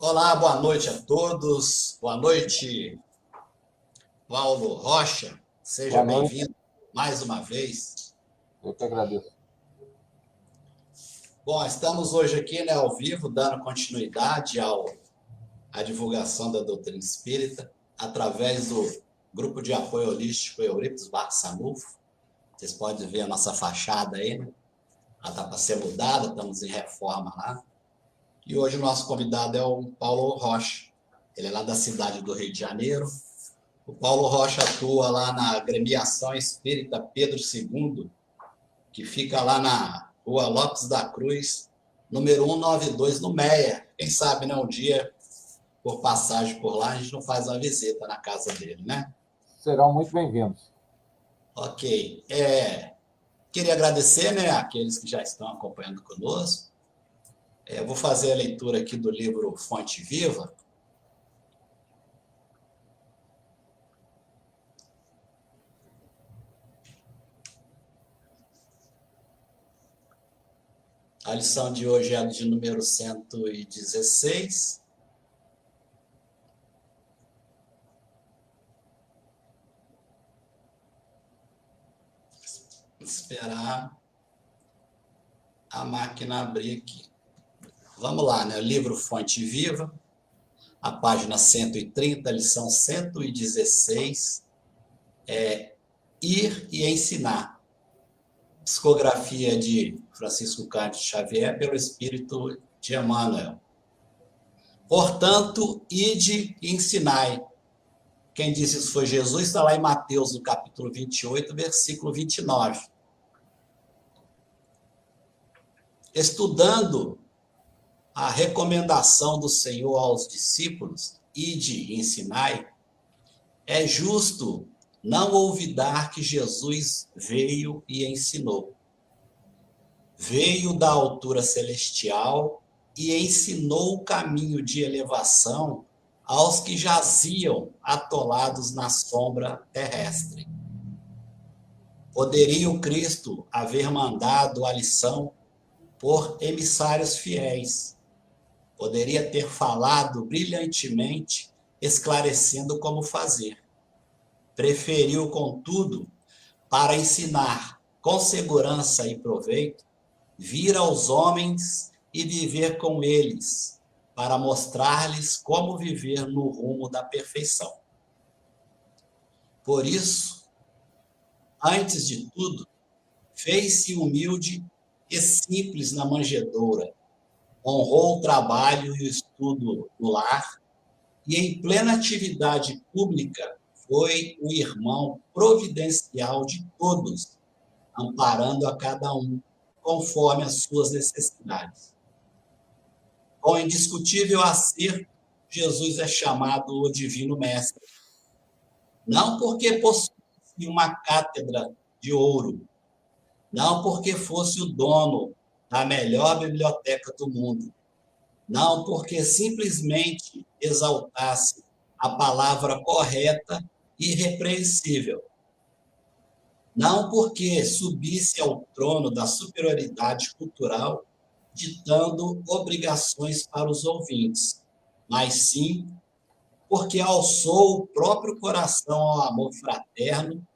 Olá, boa noite a todos. Boa noite, Paulo Rocha. Seja Boa noite, bem-vindo mais uma vez. eu que agradeço. Bom, estamos hoje aqui, ao vivo, dando continuidade à divulgação da doutrina espírita através do grupo de apoio holístico Eurípides Barçanufo. Vocês podem ver a nossa fachada aí, né? Ela está para ser mudada, estamos em reforma lá. E hoje o nosso convidado é o Paulo Rocha. Ele é lá da cidade do Rio de Janeiro. O Paulo Rocha atua lá na Agremiação Espírita Pedro II, que fica lá na Rua Lopes da Cruz, número 192, no Meia. Quem sabe, né, um dia, por passagem por lá, a gente não faz uma visita na casa dele, né? Serão muito bem-vindos. Ok. Queria agradecer, né, àqueles que já estão acompanhando conosco. Vou fazer a leitura aqui do livro Fonte Viva. A lição de hoje é a de número 116. Esperar a máquina abrir aqui. Vamos lá, né? Livro Fonte Viva, a página 130, lição 116, Ir e Ensinar. Psicografia de Francisco Cândido Xavier pelo Espírito de Emmanuel. Portanto, ide e ensinai. Quem disse isso foi Jesus, está lá em Mateus, no capítulo 28, versículo 29. Estudando a recomendação do Senhor aos discípulos, ide e ensinai, é justo não olvidar que Jesus veio e ensinou. Veio da altura celestial e ensinou o caminho de elevação aos que jaziam atolados na sombra terrestre. Poderia o Cristo haver mandado a lição por emissários fiéis. Poderia ter falado brilhantemente, esclarecendo como fazer. Preferiu, contudo, para ensinar com segurança e proveito, vir aos homens e viver com eles, para mostrar-lhes como viver no rumo da perfeição. Por isso, antes de tudo, fez-se humilde e simples na manjedoura, honrou o trabalho e o estudo no lar, e em plena atividade pública foi o irmão providencial de todos, amparando a cada um, conforme as suas necessidades. Com indiscutível acerto, Jesus é chamado o Divino Mestre. Não porque possuísse uma cátedra de ouro, não porque fosse o dono da melhor biblioteca do mundo, não porque simplesmente exaltasse a palavra correta e irrepreensível, não porque subisse ao trono da superioridade cultural, ditando obrigações para os ouvintes, mas sim porque alçou o próprio coração ao amor fraterno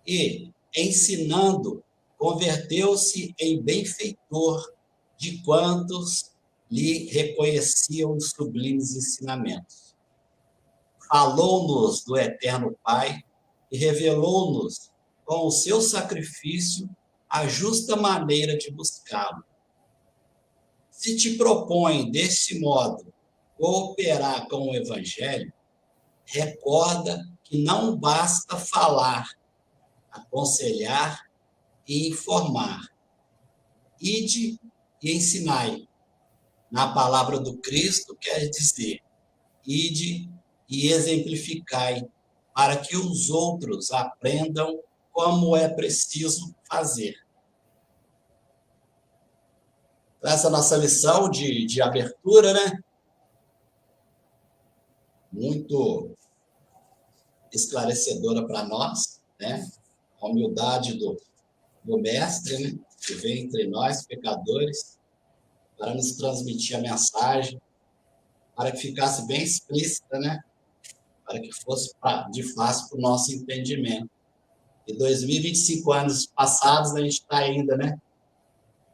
e, ensinando, converteu-se em benfeitor de quantos lhe reconheciam os sublimes ensinamentos. Falou-nos do eterno Pai e revelou-nos, com o seu sacrifício, a justa maneira de buscá-lo. Se te propõe, desse modo, cooperar com o Evangelho, recorda que não basta falar, aconselhar e informar. Ide e ensinai. Na palavra do Cristo, quer dizer, ide e exemplificai, para que os outros aprendam como é preciso fazer. Essa é a nossa lição de abertura, né? Muito esclarecedora para nós, né? A humildade do mestre, né? Que vem entre nós, pecadores, para nos transmitir a mensagem, para que ficasse bem explícita, né? Para que fosse de fácil para o nosso entendimento. E 2025 anos passados, a gente está ainda, né?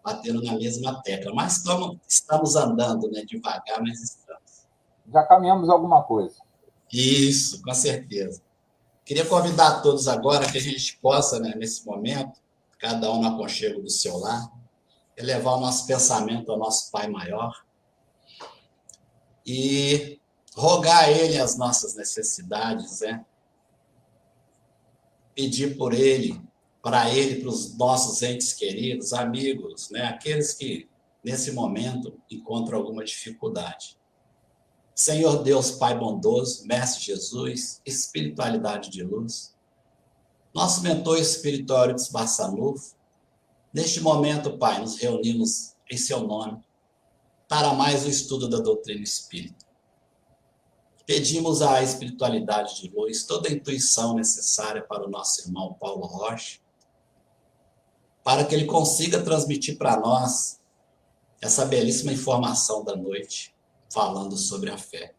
Batendo na mesma tecla. Mas estamos andando, né? Devagar, mas estamos. Já caminhamos alguma coisa. Isso, com certeza. Queria convidar todos agora que a gente possa, né, nesse momento, cada um no aconchego do seu lar, elevar o nosso pensamento ao nosso Pai Maior e rogar a Ele as nossas necessidades, né? Pedir por Ele, para os nossos entes queridos, amigos, né? Aqueles que, nesse momento, encontram alguma dificuldade. Senhor Deus, Pai bondoso, Mestre Jesus, espiritualidade de luz, nosso mentor espiritual de Barçanufo, neste momento, Pai, nos reunimos em seu nome para mais o estudo da doutrina espírita. Pedimos à espiritualidade de luz toda a intuição necessária para o nosso irmão Paulo Rocha, para que ele consiga transmitir para nós essa belíssima informação da noite, falando sobre a fé.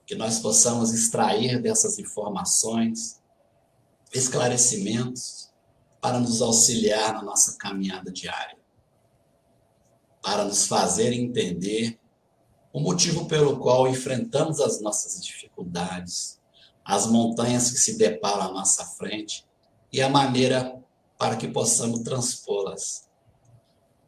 Que nós possamos extrair dessas informações esclarecimentos para nos auxiliar na nossa caminhada diária, para nos fazer entender o motivo pelo qual enfrentamos as nossas dificuldades, as montanhas que se deparam à nossa frente e a maneira para que possamos transpô-las.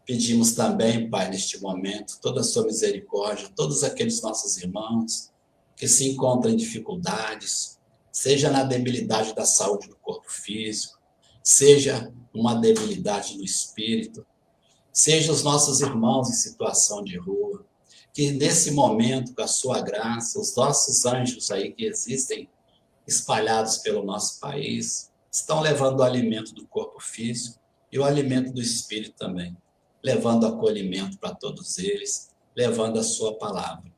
Pedimos também, Pai, neste momento, toda a sua misericórdia, todos aqueles nossos irmãos que se encontram em dificuldades, seja na debilidade da saúde do corpo físico, seja uma debilidade no espírito, seja os nossos irmãos em situação de rua, que nesse momento, com a sua graça, os nossos anjos aí que existem espalhados pelo nosso país, estão levando o alimento do corpo físico e o alimento do espírito também, levando acolhimento para todos eles, levando a sua palavra.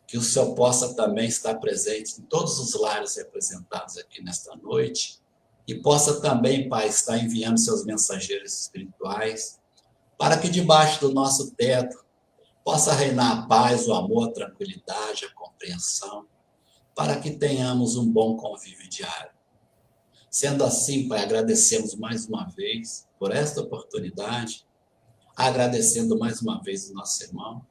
Que o Senhor possa também estar presente em todos os lares representados aqui nesta noite e possa também, Pai, estar enviando seus mensageiros espirituais para que debaixo do nosso teto possa reinar a paz, o amor, a tranquilidade, a compreensão, para que tenhamos um bom convívio diário. Sendo assim, Pai, agradecemos mais uma vez por esta oportunidade, agradecendo mais uma vez o nosso irmão,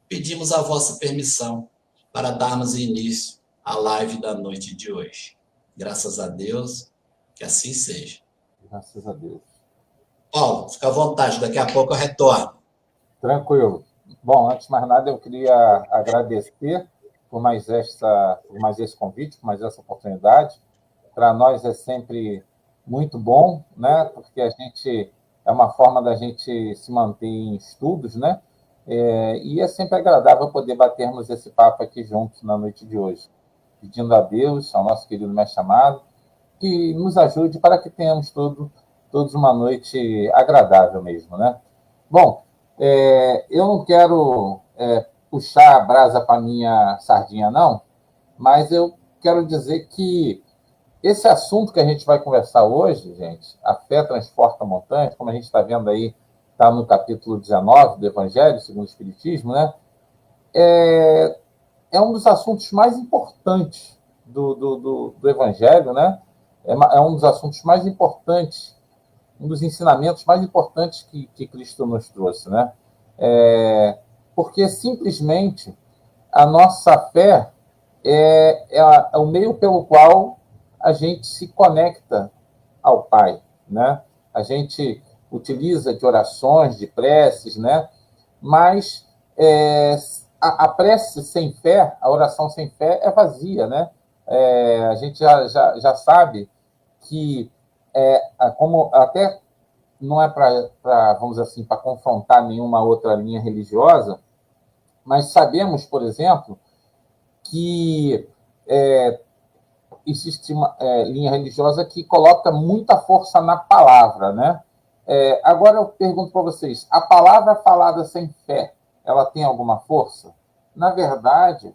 pedimos a vossa permissão para darmos início à live da noite de hoje. Graças a Deus, que assim seja. Graças a Deus. Paulo, fica à vontade, daqui a pouco eu retorno. Tranquilo. Bom, antes de mais nada, eu queria agradecer por mais esse convite, por mais essa oportunidade. Para nós é sempre muito bom, né? Porque a gente é uma forma da gente se manter em estudos, né? E é sempre agradável poder batermos esse papo aqui juntos na noite de hoje, pedindo a Deus, ao nosso querido mestre amado, que nos ajude para que tenhamos todos uma noite agradável mesmo, né? Bom, eu não quero puxar a brasa para minha sardinha, não, mas eu quero dizer que esse assunto que a gente vai conversar hoje, gente, a fé transporta montanhas, como a gente está vendo aí, está no capítulo 19 do Evangelho, segundo o Espiritismo, né? É um dos assuntos mais importantes do Evangelho, né? É um dos assuntos mais importantes, um dos ensinamentos mais importantes que Cristo nos trouxe, né? Porque simplesmente a nossa fé é o meio pelo qual a gente se conecta ao Pai, né? A gente utiliza de orações, de preces, né? Mas a prece sem fé, a oração sem fé é vazia, né? A gente já sabe que, como até não é para, vamos dizer assim, para confrontar nenhuma outra linha religiosa, mas sabemos, por exemplo, que existe uma linha religiosa que coloca muita força na palavra, né? Agora eu pergunto para vocês, a palavra falada sem fé, ela tem alguma força? Na verdade,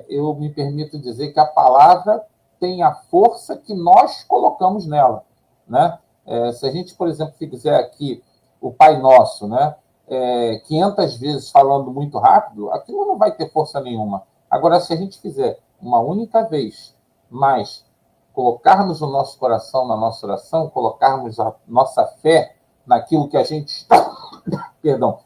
eu me permito dizer que a palavra tem a força que nós colocamos nela, né? Se a gente, por exemplo, fizer aqui o Pai Nosso, né? 500 vezes falando muito rápido, aquilo não vai ter força nenhuma. Agora, se a gente fizer uma única vez, mas colocarmos o nosso coração na nossa oração, colocarmos a nossa fé naquilo que a gente está... Perdão.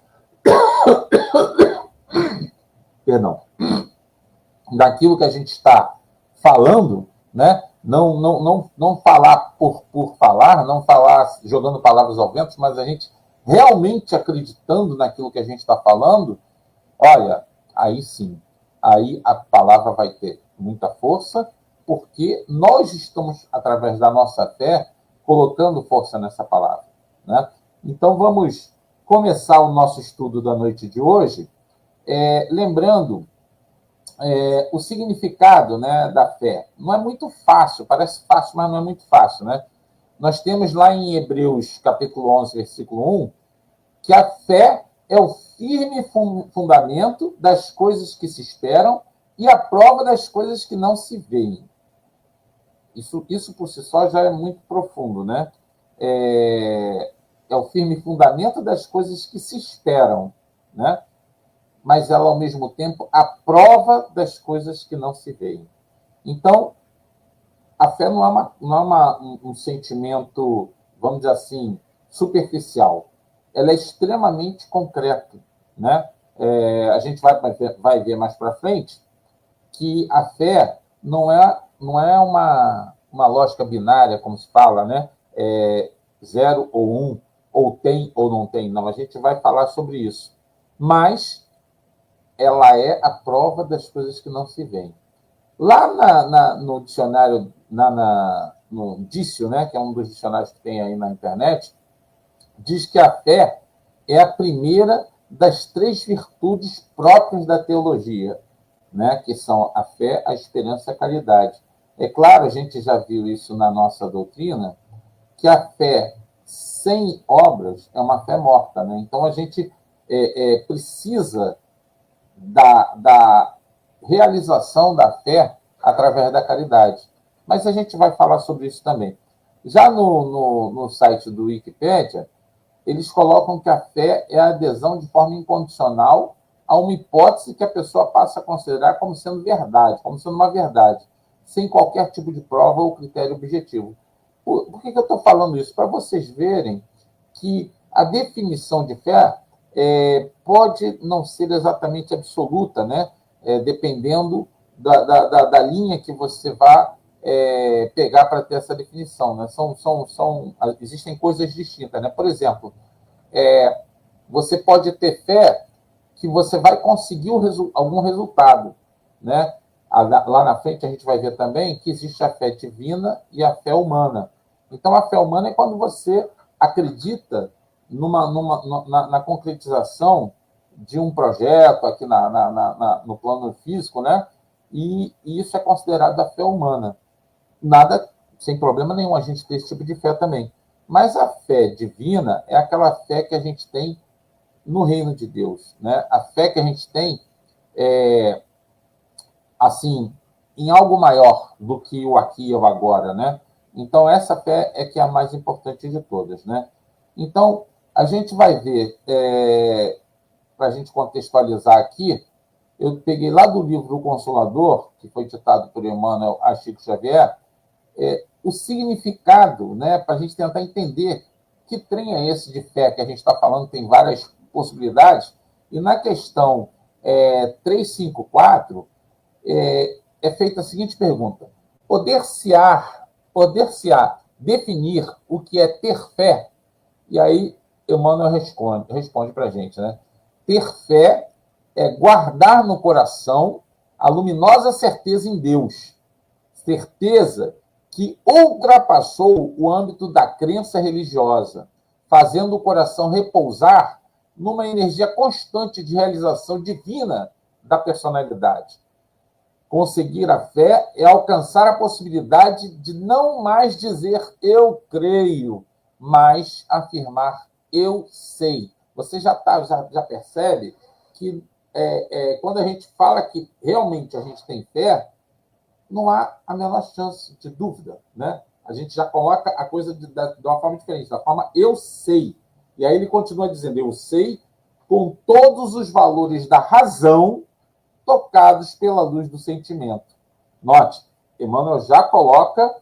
Daquilo que a gente está falando, né? Não falar por falar, não falar jogando palavras ao vento, mas a gente realmente acreditando naquilo que a gente está falando, olha, aí sim, aí a palavra vai ter muita força, porque nós estamos, através da nossa fé, colocando força nessa palavra, né? Então, vamos começar o nosso estudo da noite de hoje, lembrando o significado, né, da fé. Não é muito fácil, parece fácil, mas não é muito fácil, né? Nós temos lá em Hebreus, capítulo 11, versículo 1, que a fé é o firme fundamento das coisas que se esperam e a prova das coisas que não se veem. Isso por si só já é muito profundo, né? É o firme fundamento das coisas que se esperam, né? Mas ela, ao mesmo tempo, a prova das coisas que não se veem. Então, a fé não é um sentimento, vamos dizer assim, superficial. Ela é extremamente concreta, né? A gente vai ver mais para frente que a fé não é uma lógica binária, como se fala, né? 0 ou 1, ou tem ou não tem. Não, a gente vai falar sobre isso. Mas ela é a prova das coisas que não se veem. Lá no dicionário, no Dício, né, que é um dos dicionários que tem aí na internet, diz que a fé é a primeira das 3 virtudes próprias da teologia, né, que são a fé, a esperança e a caridade. É claro, a gente já viu isso na nossa doutrina, que a fé sem obras é uma fé morta, né? Então, a gente precisa da realização da fé através da caridade. Mas a gente vai falar sobre isso também. Já no site do Wikipédia, eles colocam que a fé é a adesão de forma incondicional a uma hipótese que a pessoa passa a considerar como sendo verdade, como sendo uma verdade, sem qualquer tipo de prova ou critério objetivo. Por que eu estou falando isso? Para vocês verem que a definição de fé pode não ser exatamente absoluta, né? Dependendo da linha que você vai pegar para ter essa definição, né? Existem coisas distintas, né? Por exemplo, você pode ter fé que você vai conseguir algum resultado, né? Lá na frente a gente vai ver também que existe a fé divina e a fé humana. Então, a fé humana é quando você acredita na concretização de um projeto aqui no plano físico, né? E isso é considerado a fé humana. Nada, sem problema nenhum, a gente ter esse tipo de fé também. Mas a fé divina é aquela fé que a gente tem no reino de Deus, né? A fé que a gente tem assim, em algo maior do que o aqui e o agora, né? Então, essa fé é que é a mais importante de todas, né? Então, a gente vai ver, para a gente contextualizar aqui, eu peguei lá do livro O Consolador, que foi ditado por Emmanuel a Chico Xavier, o significado, né, para a gente tentar entender que trem é esse de fé que a gente está falando, tem várias possibilidades, e na questão 354, é feita a seguinte pergunta: poder-se-á definir o que é ter fé? E aí Emmanuel responde para a gente, né? Ter fé é guardar no coração a luminosa certeza em Deus, certeza que ultrapassou o âmbito da crença religiosa, fazendo o coração repousar numa energia constante de realização divina da personalidade. Conseguir a fé é alcançar a possibilidade de não mais dizer eu creio, mas afirmar eu sei. Você já percebe que quando a gente fala que realmente a gente tem fé, não há a menor chance de dúvida, né? A gente já coloca a coisa de uma forma diferente, da forma eu sei. E aí ele continua dizendo, eu sei com todos os valores da razão tocados pela luz do sentimento. Note, Emmanuel já coloca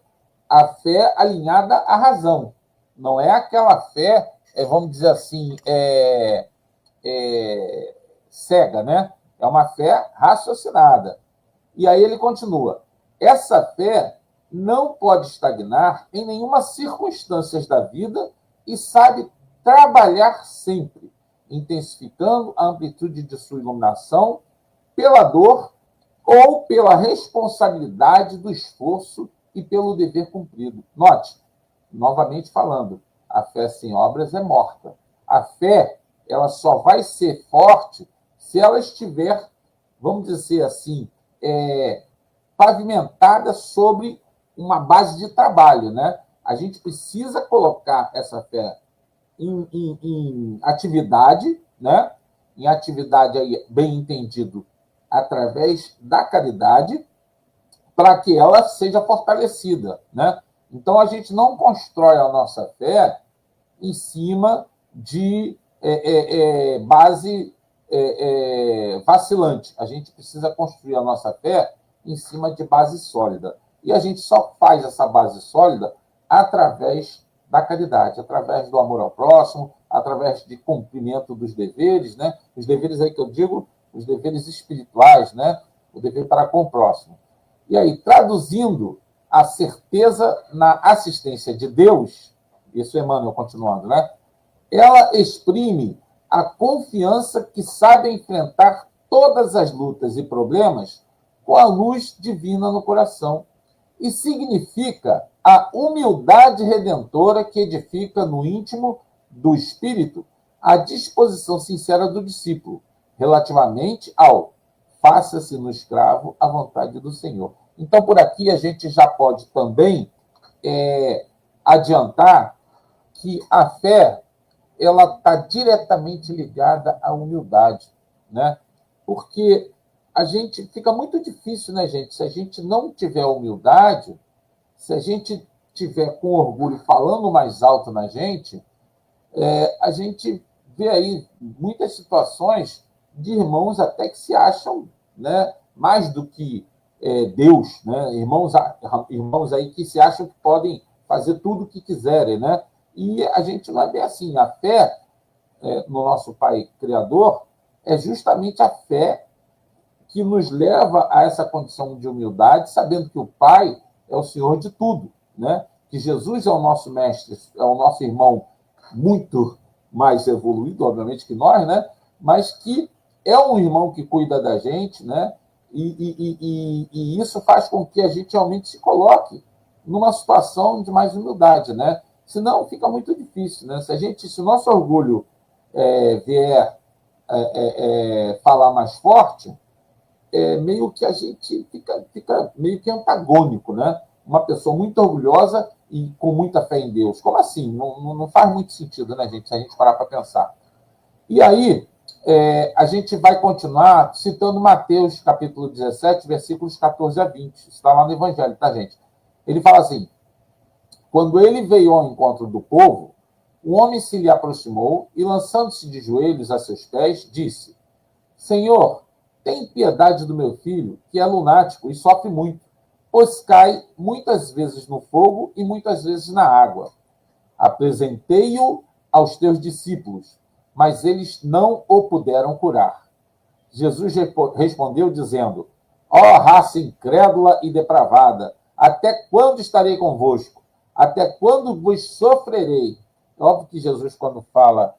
a fé alinhada à razão. Não é aquela fé, vamos dizer assim, cega, né? É uma fé raciocinada. E aí ele continua. Essa fé não pode estagnar em nenhuma circunstância da vida e sabe trabalhar sempre, intensificando a amplitude de sua iluminação pela dor ou pela responsabilidade do esforço e pelo dever cumprido. Note, novamente falando, a fé sem obras é morta. A fé, ela só vai ser forte se ela estiver, vamos dizer assim, pavimentada sobre uma base de trabalho, né? A gente precisa colocar essa fé em atividade, né? Em atividade aí, bem entendido, através da caridade, para que ela seja fortalecida, né? Então, a gente não constrói a nossa fé em cima de base vacilante. A gente precisa construir a nossa fé em cima de base sólida. E a gente só faz essa base sólida através da caridade, através do amor ao próximo, através de cumprimento dos deveres, né? Os deveres aí que eu digo, os deveres espirituais, né? O dever para com o próximo. E aí, traduzindo a certeza na assistência de Deus, isso Emmanuel continuando, né? Ela exprime a confiança que sabe enfrentar todas as lutas e problemas com a luz divina no coração. E significa a humildade redentora que edifica no íntimo do espírito a disposição sincera do discípulo, relativamente ao faça-se no escravo a vontade do Senhor. Então, por aqui, a gente já pode também adiantar que a fé ela está diretamente ligada à humildade, né? Porque a gente fica muito difícil, né, gente? Se a gente não tiver humildade, se a gente tiver com orgulho falando mais alto na gente, a gente vê aí muitas situações de irmãos até que se acham, né, mais do que Deus, né? Irmãos aí que se acham que podem fazer tudo o que quiserem, né? E a gente não é bem assim. A fé no nosso Pai Criador é justamente a fé que nos leva a essa condição de humildade, sabendo que o Pai é o Senhor de tudo, né? Que Jesus é o nosso mestre, é o nosso irmão muito mais evoluído, obviamente, que nós, né? Mas que é um irmão que cuida da gente, né? E isso faz com que a gente realmente se coloque numa situação de mais humildade, né? Senão fica muito difícil, né? Se o nosso orgulho vier falar mais forte, meio que a gente fica meio que antagônico, né? Uma pessoa muito orgulhosa e com muita fé em Deus. Como assim? Não faz muito sentido, né, gente? Se a gente parar para pensar. E aí, a gente vai continuar citando Mateus, capítulo 17, versículos 14 a 20. Isso está lá no Evangelho, tá, gente? Ele fala assim: quando ele veio ao encontro do povo, um homem se lhe aproximou e, lançando-se de joelhos a seus pés, disse: Senhor, tem piedade do meu filho, que é lunático e sofre muito, pois cai muitas vezes no fogo e muitas vezes na água. Apresentei-o aos teus discípulos, mas eles não o puderam curar. Jesus respondeu dizendo: ó raça incrédula e depravada, até quando estarei convosco? Até quando vos sofrerei? Óbvio que Jesus, quando fala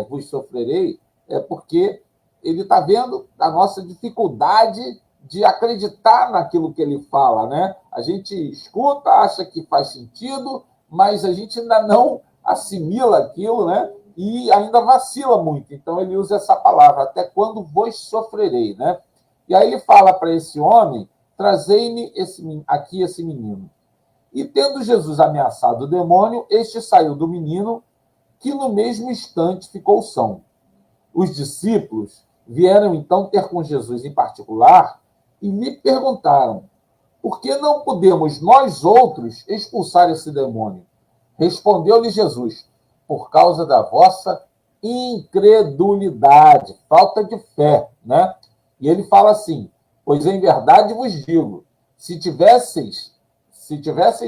vos sofrerei, é porque ele está vendo a nossa dificuldade de acreditar naquilo que ele fala, né? A gente escuta, acha que faz sentido, mas a gente ainda não assimila aquilo, né? E ainda vacila muito. Então, ele usa essa palavra, até quando vos sofrerei, né? E aí ele fala para esse homem: trazei-me aqui esse menino. E tendo Jesus ameaçado o demônio, este saiu do menino, que no mesmo instante ficou são. Os discípulos vieram então ter com Jesus em particular e lhe perguntaram: por que não podemos nós outros expulsar esse demônio? Respondeu-lhe Jesus: por causa da vossa incredulidade, falta de fé, né? E ele fala assim: pois em verdade vos digo, se tivesseis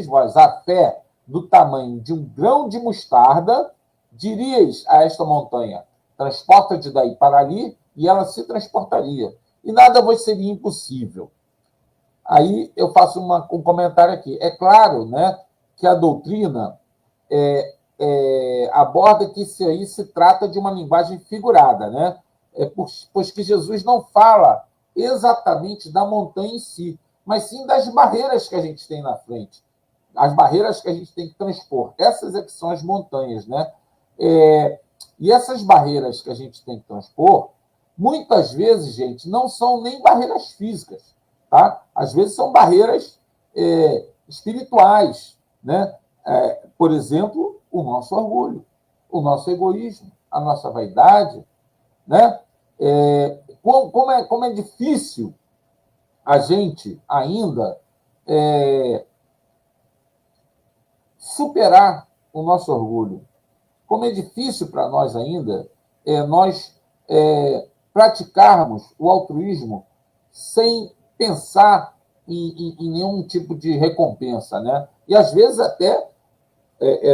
vós a fé do tamanho de um grão de mostarda, diríeis a esta montanha: transporta-te daí para ali, e ela se transportaria. E nada vos seria impossível. Aí eu faço um comentário aqui. É claro, né, que a doutrina aborda que isso aí se trata de uma linguagem figurada, né? Pois que Jesus não fala exatamente da montanha em si, mas sim das barreiras que a gente tem na frente, as barreiras que a gente tem que transpor. Essas é que são as montanhas, né? E essas barreiras que a gente tem que transpor, muitas vezes, gente, não são nem barreiras físicas, tá? Às vezes são barreiras espirituais, né? Por exemplo, o nosso orgulho, o nosso egoísmo, a nossa vaidade, né? Como é difícil a gente ainda superar o nosso orgulho. Como é difícil para nós ainda nós praticarmos o altruísmo sem pensar em nenhum tipo de recompensa, né? E às vezes até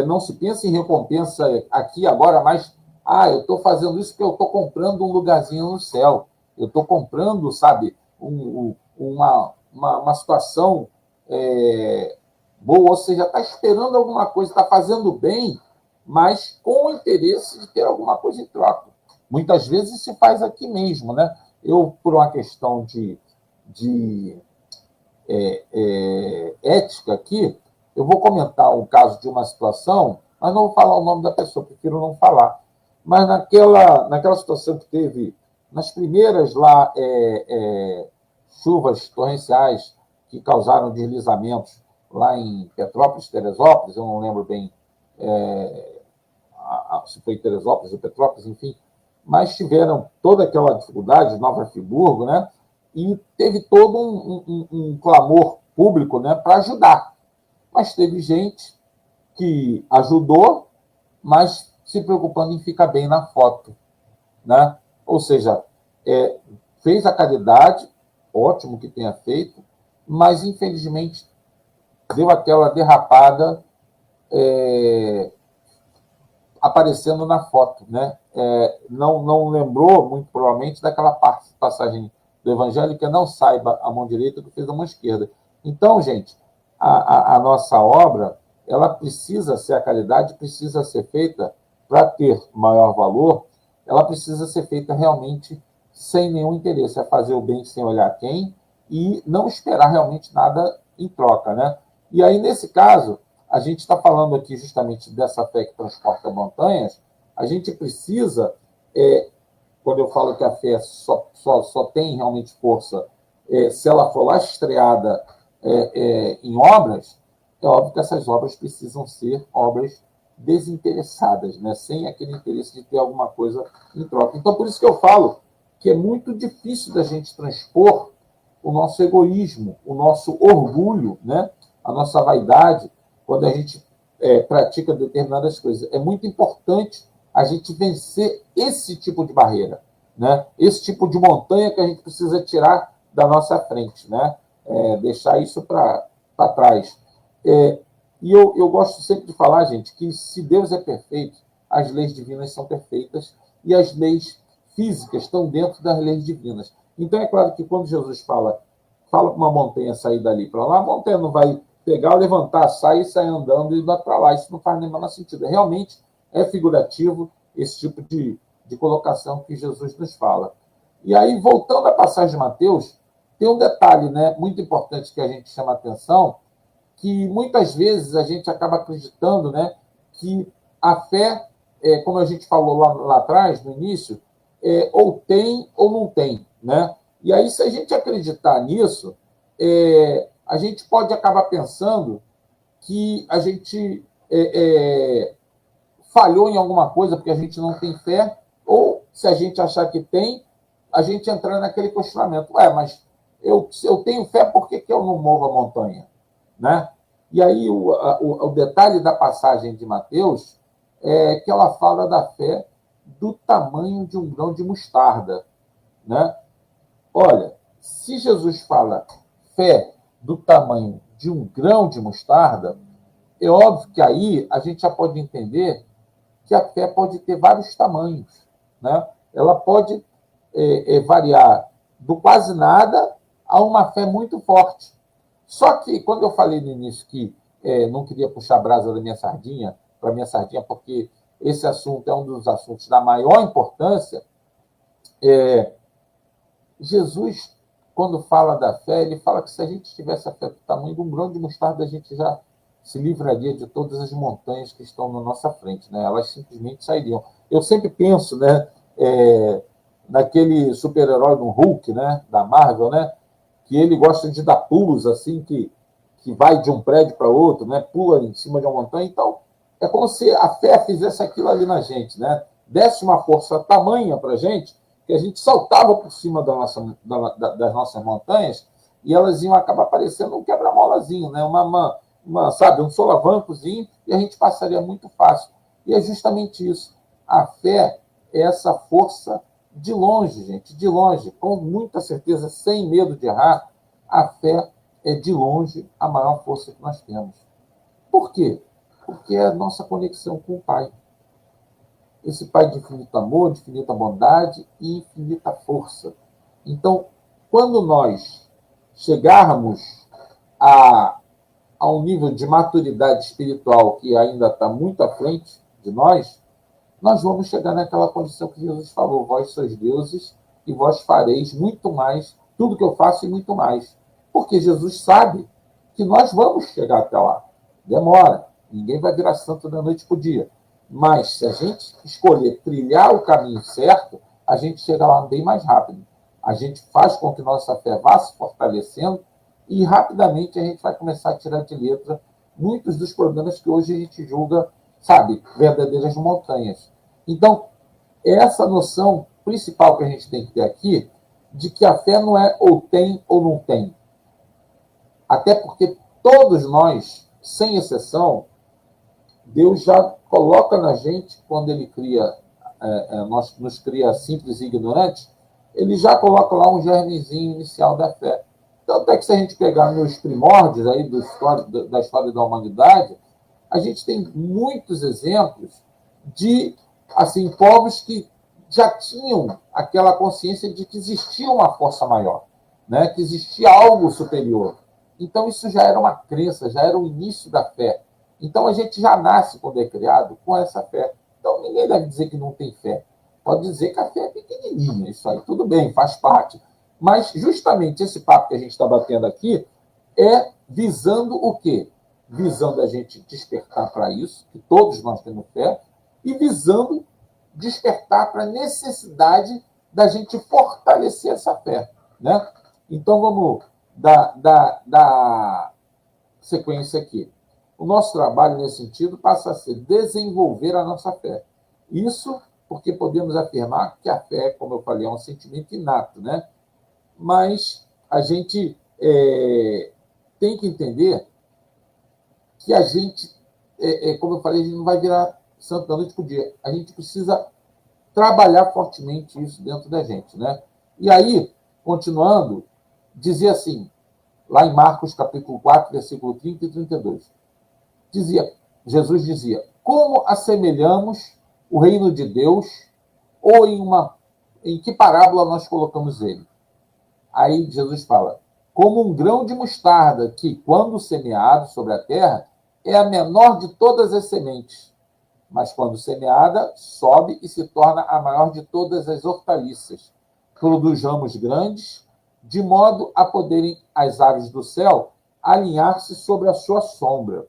não se pensa em recompensa aqui agora, mas eu estou fazendo isso porque eu estou comprando um lugarzinho no céu, eu estou comprando, sabe, uma situação boa, ou seja, está esperando alguma coisa, está fazendo bem, mas com o interesse de ter alguma coisa em troca. Muitas vezes se faz aqui mesmo, né? Eu, por uma questão de ética aqui, eu vou comentar um caso de uma situação, mas não vou falar o nome da pessoa, prefiro não falar. Mas naquela situação que teve, nas primeiras lá chuvas torrenciais que causaram deslizamentos lá em Petrópolis, Teresópolis, eu não lembro bem se foi Teresópolis ou Petrópolis, enfim, mas tiveram toda aquela dificuldade, Nova Friburgo, né? E teve todo um clamor público, né, para ajudar. Mas teve gente que ajudou, mas se preocupando em ficar bem na foto, né? Ou seja, fez a caridade, ótimo que tenha feito, mas infelizmente deu aquela derrapada aparecendo na foto, né? Não lembrou, muito provavelmente, daquela passagem do Evangelho que não saiba a mão direita do que fez a mão esquerda. Então, gente, a nossa obra, ela precisa ser, a caridade precisa ser feita para ter maior valor, ela precisa ser feita realmente sem nenhum interesse, fazer o bem sem olhar quem e não esperar realmente nada em troca, né? E aí, nesse caso, a gente está falando aqui justamente dessa fé que transporta montanhas, a gente precisa, quando eu falo que a fé só tem realmente força se ela for lastreada em obras, é óbvio que essas obras precisam ser obras desinteressadas, né? Sem aquele interesse de ter alguma coisa em troca. Então, por isso que eu falo que é muito difícil da gente transpor o nosso egoísmo, o nosso orgulho, né? A nossa vaidade, quando a gente pratica determinadas coisas. É muito importante a gente vencer esse tipo de barreira, né? Esse tipo de montanha que a gente precisa tirar da nossa frente, né? Deixar isso para trás. E eu gosto sempre de falar, gente, que se Deus é perfeito, as leis divinas são perfeitas e as leis físicas estão dentro das leis divinas. Então, é claro que quando Jesus fala para uma montanha sair dali para lá, a montanha não vai pegar, levantar, sair e sair andando e ir para lá. Isso não faz nem menor sentido. Realmente é figurativo esse tipo de colocação que Jesus nos fala. E aí, voltando à passagem de Mateus, tem um detalhe, né, muito importante que a gente chama a atenção, que muitas vezes a gente acaba acreditando, né, que a fé, como a gente falou lá atrás, no início, ou tem ou não tem, né? E aí, se a gente acreditar nisso, a gente pode acabar pensando que a gente falhou em alguma coisa porque a gente não tem fé, ou se a gente achar que tem, a gente entrar naquele questionamento. Mas eu tenho fé, por que eu não movo a montanha? Né? E aí o detalhe da passagem de Mateus é que ela fala da fé do tamanho de um grão de mostarda, né? Olha, se Jesus fala fé do tamanho de um grão de mostarda, é óbvio que aí a gente já pode entender que a fé pode ter vários tamanhos, né? Ela pode variar do quase nada a uma fé muito forte. Só que, quando eu falei no início que não queria puxar a brasa da minha sardinha, para a minha sardinha, porque esse assunto é um dos assuntos da maior importância, Jesus, quando fala da fé, ele fala que se a gente tivesse a fé do tamanho de um grão de mostarda, a gente já se livraria de todas as montanhas que estão na nossa frente, né? Elas simplesmente sairiam. Eu sempre penso, né, naquele super-herói do Hulk, né, da Marvel, né, que ele gosta de dar pulos assim, que vai de um prédio para outro, né, pula em cima de uma montanha. Então, é como se a fé fizesse aquilo ali na gente, né? Desse uma força tamanha para a gente, que a gente saltava por cima das nossas montanhas e elas iam acabar parecendo um quebra-molazinho, né? Sabe, um solavancozinho, e a gente passaria muito fácil. E é justamente isso. A fé é essa força de longe, gente, de longe, com muita certeza, sem medo de errar, a fé é de longe a maior força que nós temos. Por quê? Porque é a nossa conexão com o Pai. Esse Pai de infinito amor, de infinita bondade e infinita força. Então, quando nós chegarmos a um nível de maturidade espiritual que ainda está muito à frente de nós vamos chegar naquela condição que Jesus falou: vós sois deuses e vós fareis muito mais, tudo que eu faço e muito mais. Porque Jesus sabe que nós vamos chegar até lá. Demora. Ninguém vai virar santo da noite para o dia. Mas se a gente escolher trilhar o caminho certo, a gente chega lá bem mais rápido. A gente faz com que nossa fé vá se fortalecendo e rapidamente a gente vai começar a tirar de letra muitos dos problemas que hoje a gente julga, sabe, verdadeiras montanhas. Então, essa noção principal que a gente tem que ter aqui, de que a fé não é ou tem ou não tem. Até porque todos nós, sem exceção, Deus já coloca na gente, quando ele cria, nos cria simples e ignorantes, ele já coloca lá um germezinho inicial da fé. Tanto é que se a gente pegar nos primórdios aí da história da humanidade, a gente tem muitos exemplos de assim, povos que já tinham aquela consciência de que existia uma força maior, né? Que existia algo superior. Então, isso já era uma crença, já era o início da fé. Então, a gente já nasce, quando é criado, com essa fé. Então, ninguém deve dizer que não tem fé. Pode dizer que a fé é pequenininha, isso aí tudo bem, faz parte. Mas, justamente, esse papo que a gente está batendo aqui é visando o quê? Visando a gente despertar para isso, que todos nós temos fé, e visando despertar para a necessidade da gente fortalecer essa fé, né? Então, vamos dar sequência aqui. O nosso trabalho, nesse sentido, passa a ser desenvolver a nossa fé. Isso porque podemos afirmar que a fé, como eu falei, é um sentimento inato, né? Mas a gente tem que entender que a gente, como eu falei, a gente não vai virar santo da noite para o dia. A gente precisa trabalhar fortemente isso dentro da gente, né? E aí, continuando, dizia assim, lá em Marcos, capítulo 4, versículo 30 e 32. Jesus dizia: como assemelhamos o reino de Deus, ou em que parábola nós colocamos ele? Aí Jesus fala: como um grão de mostarda que, quando semeado sobre a terra, é a menor de todas as sementes, mas quando semeada, sobe e se torna a maior de todas as hortaliças. Produz ramos grandes, de modo a poderem as aves do céu alinhar-se sobre a sua sombra.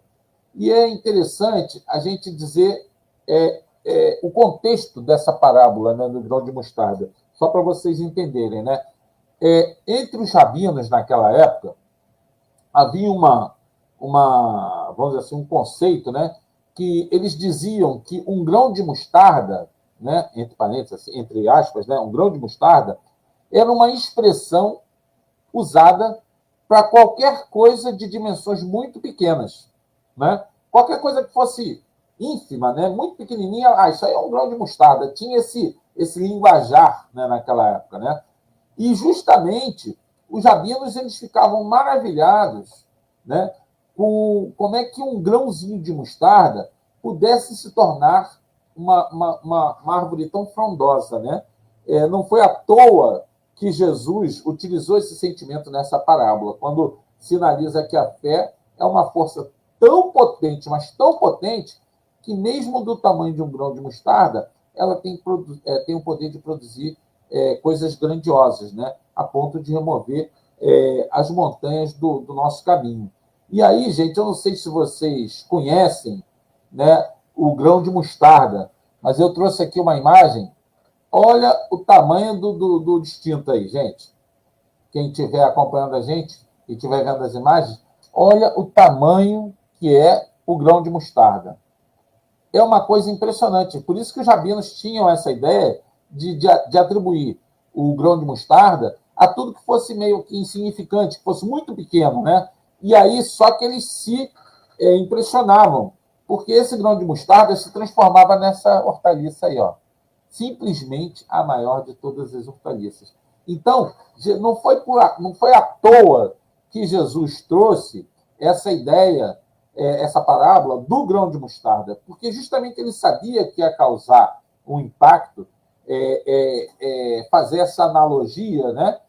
E é interessante a gente dizer o contexto dessa parábola, né, do grão de mostarda, só para vocês entenderem, né? Entre os rabinos naquela época, havia vamos dizer assim, um conceito, né, que eles diziam que um grão de mostarda, né, entre parênteses, entre aspas, né, um grão de mostarda, era uma expressão usada para qualquer coisa de dimensões muito pequenas, né? Qualquer coisa que fosse ínfima, né? Muito pequenininha. Ah, isso aí é um grão de mostarda. Tinha esse linguajar, né, naquela época, né? E justamente os rabinos eles ficavam maravilhados, né, com como é que um grãozinho de mostarda pudesse se tornar uma árvore tão frondosa, né? Não foi à toa que Jesus utilizou esse sentimento nessa parábola, quando sinaliza que a fé é uma força tão potente, mas tão potente, que mesmo do tamanho de um grão de mostarda, ela tem o poder de produzir coisas grandiosas, né? A ponto de remover as montanhas do nosso caminho. E aí, gente, eu não sei se vocês conhecem, né, o grão de mostarda, mas eu trouxe aqui uma imagem. Olha o tamanho do distinto aí, gente. Quem estiver acompanhando a gente e estiver vendo as imagens, olha o tamanho que é o grão de mostarda. É uma coisa impressionante. Por isso que os rabinos tinham essa ideia de atribuir o grão de mostarda a tudo que fosse meio que insignificante, que fosse muito pequeno, né? E aí, só que eles se impressionavam, porque esse grão de mostarda se transformava nessa hortaliça aí, ó. Simplesmente a maior de todas as hortaliças. Então, não foi à toa que Jesus trouxe essa ideia, essa parábola do grão de mostarda, porque justamente ele sabia que ia causar um impacto, fazer essa analogia, né,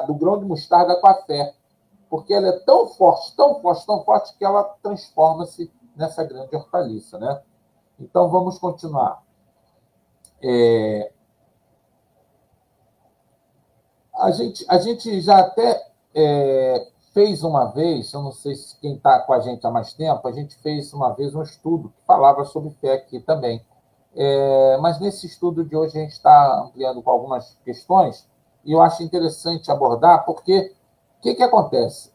do grão de mostarda com a fé, porque ela é tão forte, tão forte, tão forte, que ela transforma-se nessa grande hortaliça, né? Então, vamos continuar. A gente já até fez uma vez, eu não sei se quem está com a gente há mais tempo, a gente fez uma vez um estudo que falava sobre fé aqui também. Mas nesse estudo de hoje a gente está ampliando com algumas questões e eu acho interessante abordar, porque o que acontece?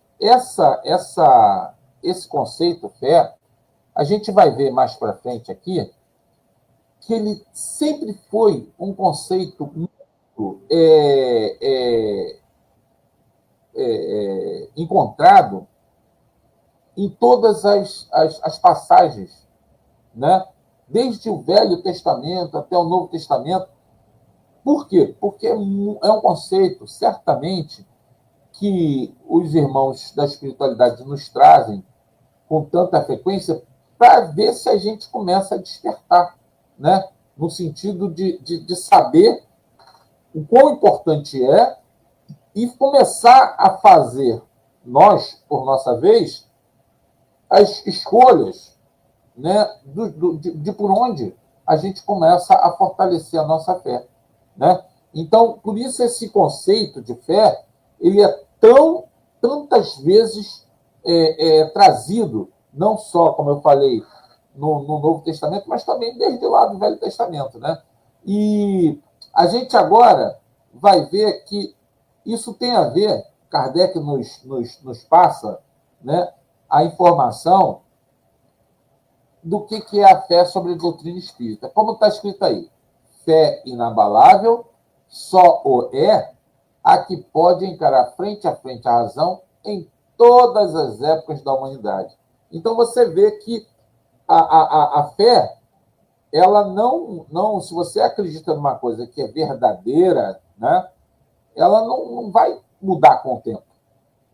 Esse conceito fé, a gente vai ver mais para frente aqui, que ele sempre foi um conceito muito encontrado em todas as passagens, né? Desde o Velho Testamento até o Novo Testamento. Por quê? Porque é um conceito, certamente, que os irmãos da espiritualidade nos trazem com tanta frequência para ver se a gente começa a despertar, né? No sentido de saber o quão importante é e começar a fazer, nós, por nossa vez, as escolhas, né, de por onde a gente começa a fortalecer a nossa fé, né? Então, por isso esse conceito de fé, ele é tantas vezes trazido, não só, como eu falei, no Novo Testamento, mas também desde lá do Velho Testamento, né? E a gente agora vai ver que isso tem a ver, Kardec nos passa, né, a informação do que é a fé sobre a doutrina espírita. Como está escrito aí, fé inabalável só o é a que pode encarar frente a frente a razão em todas as épocas da humanidade. Então você vê que a fé, ela não, se você acredita numa coisa que é verdadeira, né, ela não vai mudar com o tempo,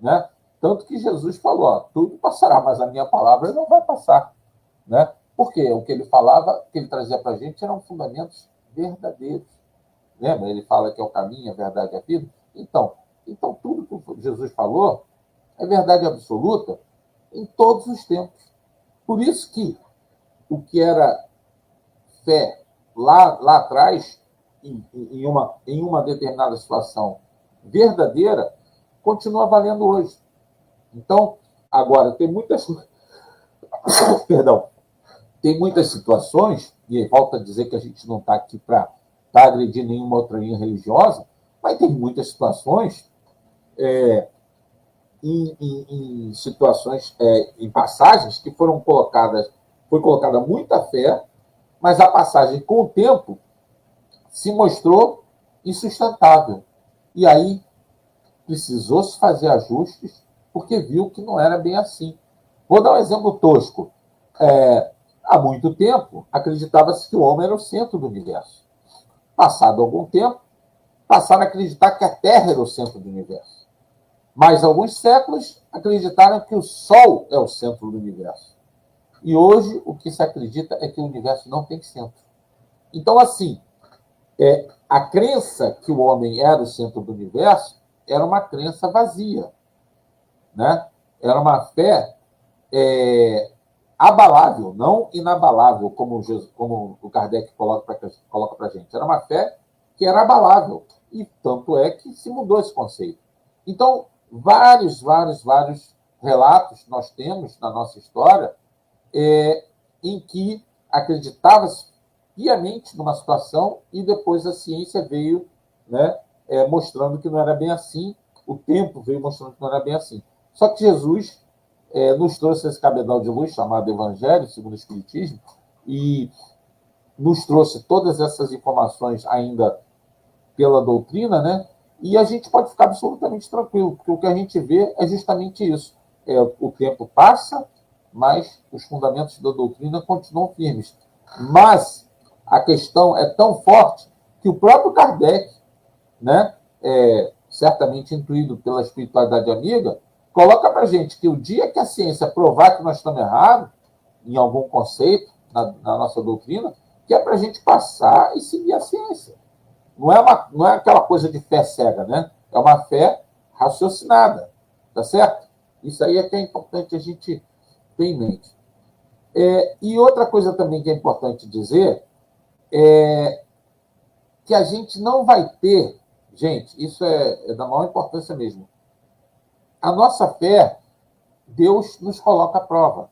né? Tanto que Jesus falou, ó, tudo passará, mas a minha palavra não vai passar, né? Porque o que ele falava, o que ele trazia para a gente eram fundamentos verdadeiros. Lembra? Ele fala que é o caminho, a verdade e a vida. Então tudo que Jesus falou é verdade absoluta em todos os tempos. Por isso que o que era fé lá atrás, em uma determinada situação verdadeira, continua valendo hoje. Então, agora, tem muitas perdão, tem muitas situações, e volto a dizer que a gente não está aqui para agredir nenhuma outra linha religiosa, mas tem muitas situações, em situações, em passagens que foi colocada muita fé, mas a passagem, com o tempo, se mostrou insustentável. E aí precisou-se fazer ajustes, porque viu que não era bem assim. Vou dar um exemplo tosco. há muito tempo, acreditava-se que o homem era o centro do universo. Passado algum tempo, passaram a acreditar que a Terra era o centro do universo. Mais alguns séculos, acreditaram que o Sol é o centro do universo. E hoje, o que se acredita é que o universo não tem centro. Então, assim, a crença que o homem era o centro do universo era uma crença vazia, né? Era uma fé abalável, não inabalável, como o Kardec coloca para a gente. Era uma fé que era abalável. E tanto é que se mudou esse conceito. Então, vários relatos nós temos na nossa história em que acreditava-se piamente numa situação e depois a ciência veio, né, mostrando que não era bem assim, o tempo veio mostrando que não era bem assim. Só que Jesus nos trouxe esse cabedal de luz chamado Evangelho, segundo o Espiritismo, e nos trouxe todas essas informações ainda pela doutrina, né? E a gente pode ficar absolutamente tranquilo, porque o que a gente vê é justamente isso. O tempo passa, mas os fundamentos da doutrina continuam firmes. Mas a questão é tão forte que o próprio Kardec, né, certamente intuído pela espiritualidade amiga, coloca para a gente que o dia que a ciência provar que nós estamos errados em algum conceito na nossa doutrina, que é para a gente passar e seguir a ciência. Não é aquela coisa de fé cega, né? É uma fé raciocinada, tá certo? Isso aí é que é importante a gente ter em mente. E outra coisa também que é importante dizer é que a gente não vai ter, gente, isso é da maior importância mesmo. A nossa fé, Deus nos coloca à prova.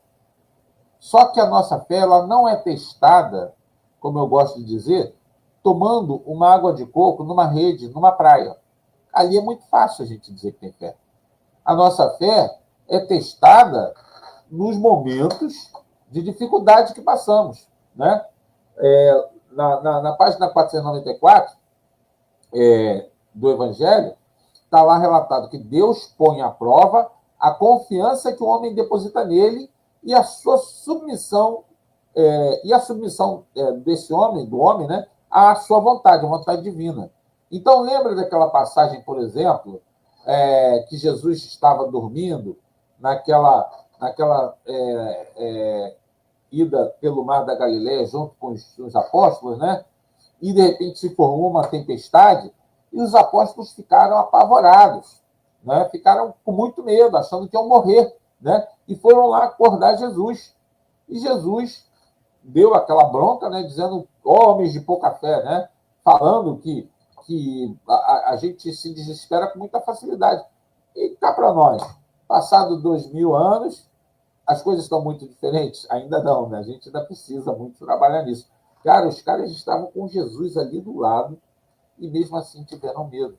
Só que a nossa fé ela não é testada, como eu gosto de dizer, tomando uma água de coco numa rede, numa praia. Ali é muito fácil a gente dizer que tem fé. A nossa fé é testada nos momentos de dificuldade que passamos, né? Na página 494 do Evangelho, está lá relatado que Deus põe à prova a confiança que o homem deposita nele e a sua submissão, desse homem, do homem, né, à sua vontade, a vontade divina. Então, lembra daquela passagem, por exemplo, que Jesus estava dormindo naquela ida pelo mar da Galileia junto com os apóstolos, né? E de repente se formou uma tempestade e os apóstolos ficaram apavorados, né? Ficaram com muito medo, achando que iam morrer, né? E foram lá acordar Jesus. E Jesus deu aquela bronca, né? Dizendo, homens de pouca fé, né? Falando que a gente se desespera com muita facilidade. E cá para nós, passado 2000 anos, as coisas estão muito diferentes? Ainda não, né? A gente ainda precisa muito trabalhar nisso. Cara, os caras estavam com Jesus ali do lado e mesmo assim tiveram medo.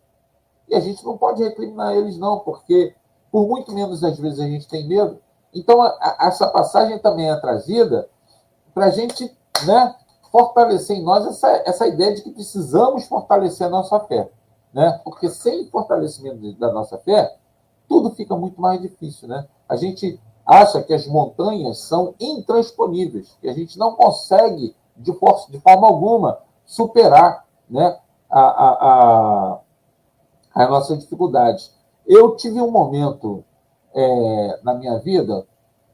E a gente não pode recriminar eles, não, porque por muito menos às vezes a gente tem medo. Então, essa passagem também é trazida para a gente, né, fortalecer em nós essa ideia de que precisamos fortalecer a nossa fé, né? Porque sem fortalecimento da nossa fé, tudo fica muito mais difícil, né? A gente acha que as montanhas são intransponíveis, que a gente não consegue, de forma alguma, superar, né, a nossa dificuldade. Eu tive um momento na minha vida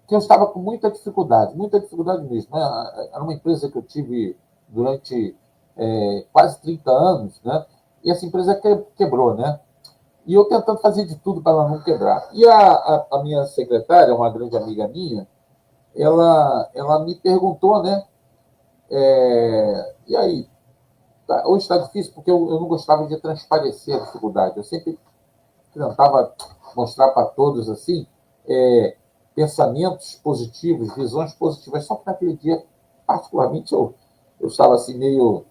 que eu estava com muita dificuldade mesmo. Né? Era uma empresa que eu tive durante quase 30 anos, né? E essa empresa quebrou, né? E eu tentando fazer de tudo para ela não quebrar. E a minha secretária, uma grande amiga minha, ela me perguntou, né? E aí, hoje está difícil, porque eu não gostava de transparecer a dificuldade. Eu sempre tentava mostrar para todos assim pensamentos positivos, visões positivas. Só que naquele dia, particularmente, eu estava assim meio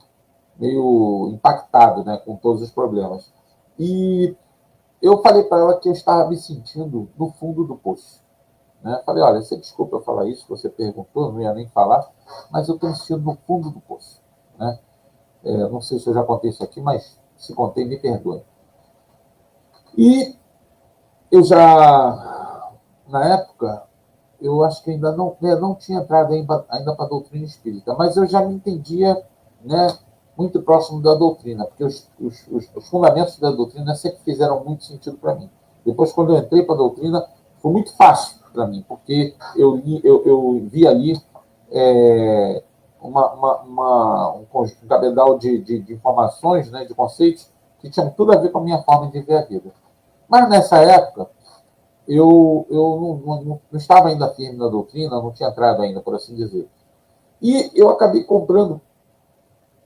impactado, né, com todos os problemas. E eu falei para ela que eu estava me sentindo no fundo do poço. Né? Falei, olha, você desculpa eu falar isso, você perguntou, não ia nem falar, mas eu estou me sentindo no fundo do poço. Né? Não sei se eu já contei isso aqui, mas se contei, me perdoe. E eu já, na época, eu acho que ainda não tinha entrado ainda para a doutrina espírita, mas eu já me entendia, né, muito próximo da doutrina, porque os fundamentos da doutrina sempre fizeram muito sentido para mim. Depois, quando eu entrei para a doutrina, foi muito fácil para mim, porque eu vi ali um cabedal de informações, né, de conceitos, que tinham tudo a ver com a minha forma de ver a vida. Mas, nessa época, eu não estava ainda firme na doutrina, não tinha entrado ainda, por assim dizer. E eu acabei comprando,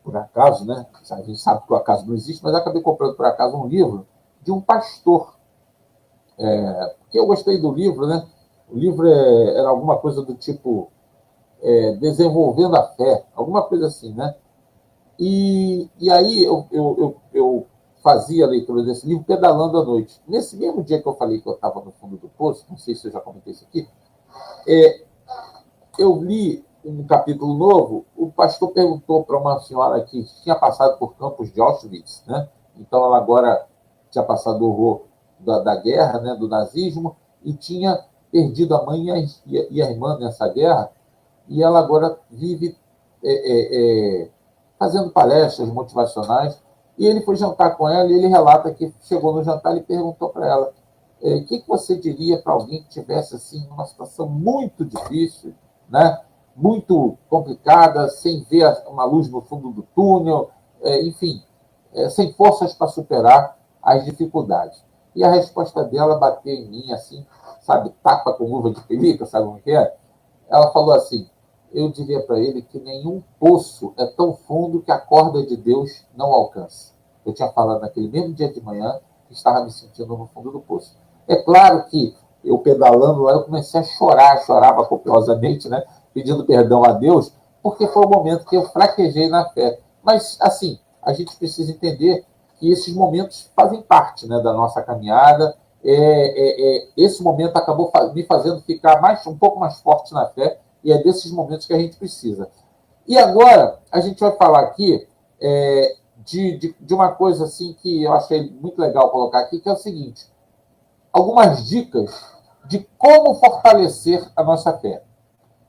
por acaso, né? A gente sabe que o acaso não existe, mas eu acabei comprando, por acaso, um livro de um pastor. Porque eu gostei do livro, né? O livro era alguma coisa do tipo Desenvolvendo a Fé, alguma coisa assim, né? E aí eu fazia a leitura desse livro pedalando à noite. Nesse mesmo dia que eu falei que eu estava no fundo do poço, não sei se eu já comentei isso aqui, eu li um capítulo novo. O pastor perguntou para uma senhora que tinha passado por campos de Auschwitz, né? Então ela agora tinha passado o horror da guerra, né, do nazismo, e tinha perdido a mãe e a irmã nessa guerra, e ela agora vive fazendo palestras motivacionais. E ele foi jantar com ela, e ele relata que chegou no jantar e perguntou para ela: o que você diria para alguém que tivesse assim uma situação muito difícil, né? Muito complicada, sem ver uma luz no fundo do túnel, enfim, sem forças para superar as dificuldades. E a resposta dela bateu em mim assim, sabe, tapa com luva de pelica, sabe o que é? Ela falou assim: eu diria para ele que nenhum poço é tão fundo que a corda de Deus não alcance. Eu tinha falado naquele mesmo dia de manhã que estava me sentindo no fundo do poço. É claro que eu pedalando lá, eu comecei a chorar, chorava copiosamente, né, pedindo perdão a Deus, porque foi o momento que eu fraquejei na fé. Mas, assim, a gente precisa entender que esses momentos fazem parte, né, da nossa caminhada. Esse momento acabou me fazendo ficar um pouco mais forte na fé, e é desses momentos que a gente precisa. E agora, a gente vai falar aqui de uma coisa assim que eu achei muito legal colocar aqui, que é o seguinte: algumas dicas de como fortalecer a nossa fé.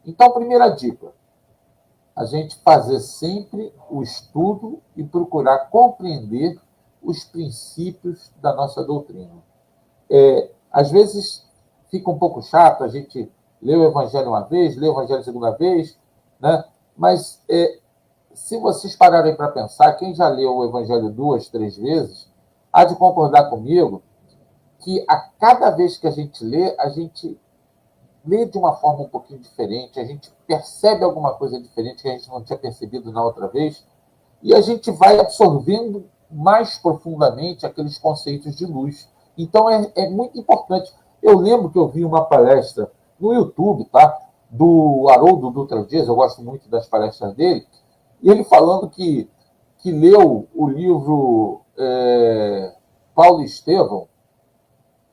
Então, primeira dica: a gente fazer sempre o estudo e procurar compreender os princípios da nossa doutrina. Às vezes fica um pouco chato a gente ler o Evangelho uma vez, ler o Evangelho a segunda vez, né? Mas se vocês pararem para pensar, quem já leu o Evangelho 2, 3 vezes, há de concordar comigo que a cada vez que a gente lê de uma forma um pouquinho diferente, a gente percebe alguma coisa diferente que a gente não tinha percebido na outra vez, e a gente vai absorvendo mais profundamente aqueles conceitos de luz. Então, é muito importante. Eu lembro que eu vi uma palestra no YouTube, tá, do Haroldo Dutra Dias, eu gosto muito das palestras dele, e ele falando que leu o livro Paulo Estevão,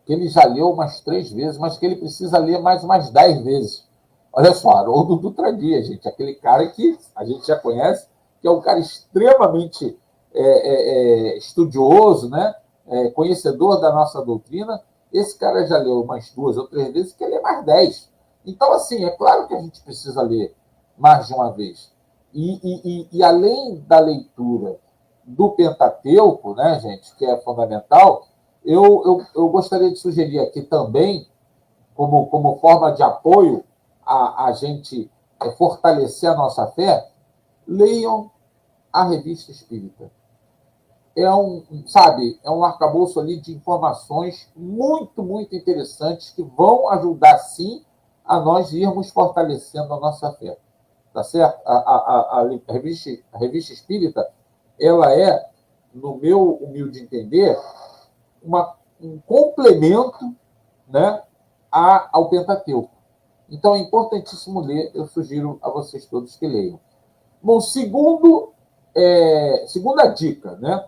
que ele já leu umas 3 vezes, mas que ele precisa ler mais umas 10 vezes. Olha só, Haroldo Dutra Dias, gente, aquele cara que a gente já conhece, que é um cara extremamente estudioso, né? Conhecedor da nossa doutrina. Esse cara já leu umas 2 ou 3 vezes, quer ler mais 10. Então, assim, é claro que a gente precisa ler mais de uma vez. E além da leitura do Pentateuco, né, gente, que é fundamental, eu gostaria de sugerir aqui também, como forma de apoio a gente fortalecer a nossa fé, leiam a Revista Espírita. É um arcabouço ali de informações muito, muito interessantes que vão ajudar, sim, a nós irmos fortalecendo a nossa fé. Tá certo? A Revista Espírita, ela é, no meu humilde entender, um complemento, né, ao Pentateuco. Então, é importantíssimo ler, eu sugiro a vocês todos que leiam. Bom, segunda dica, né?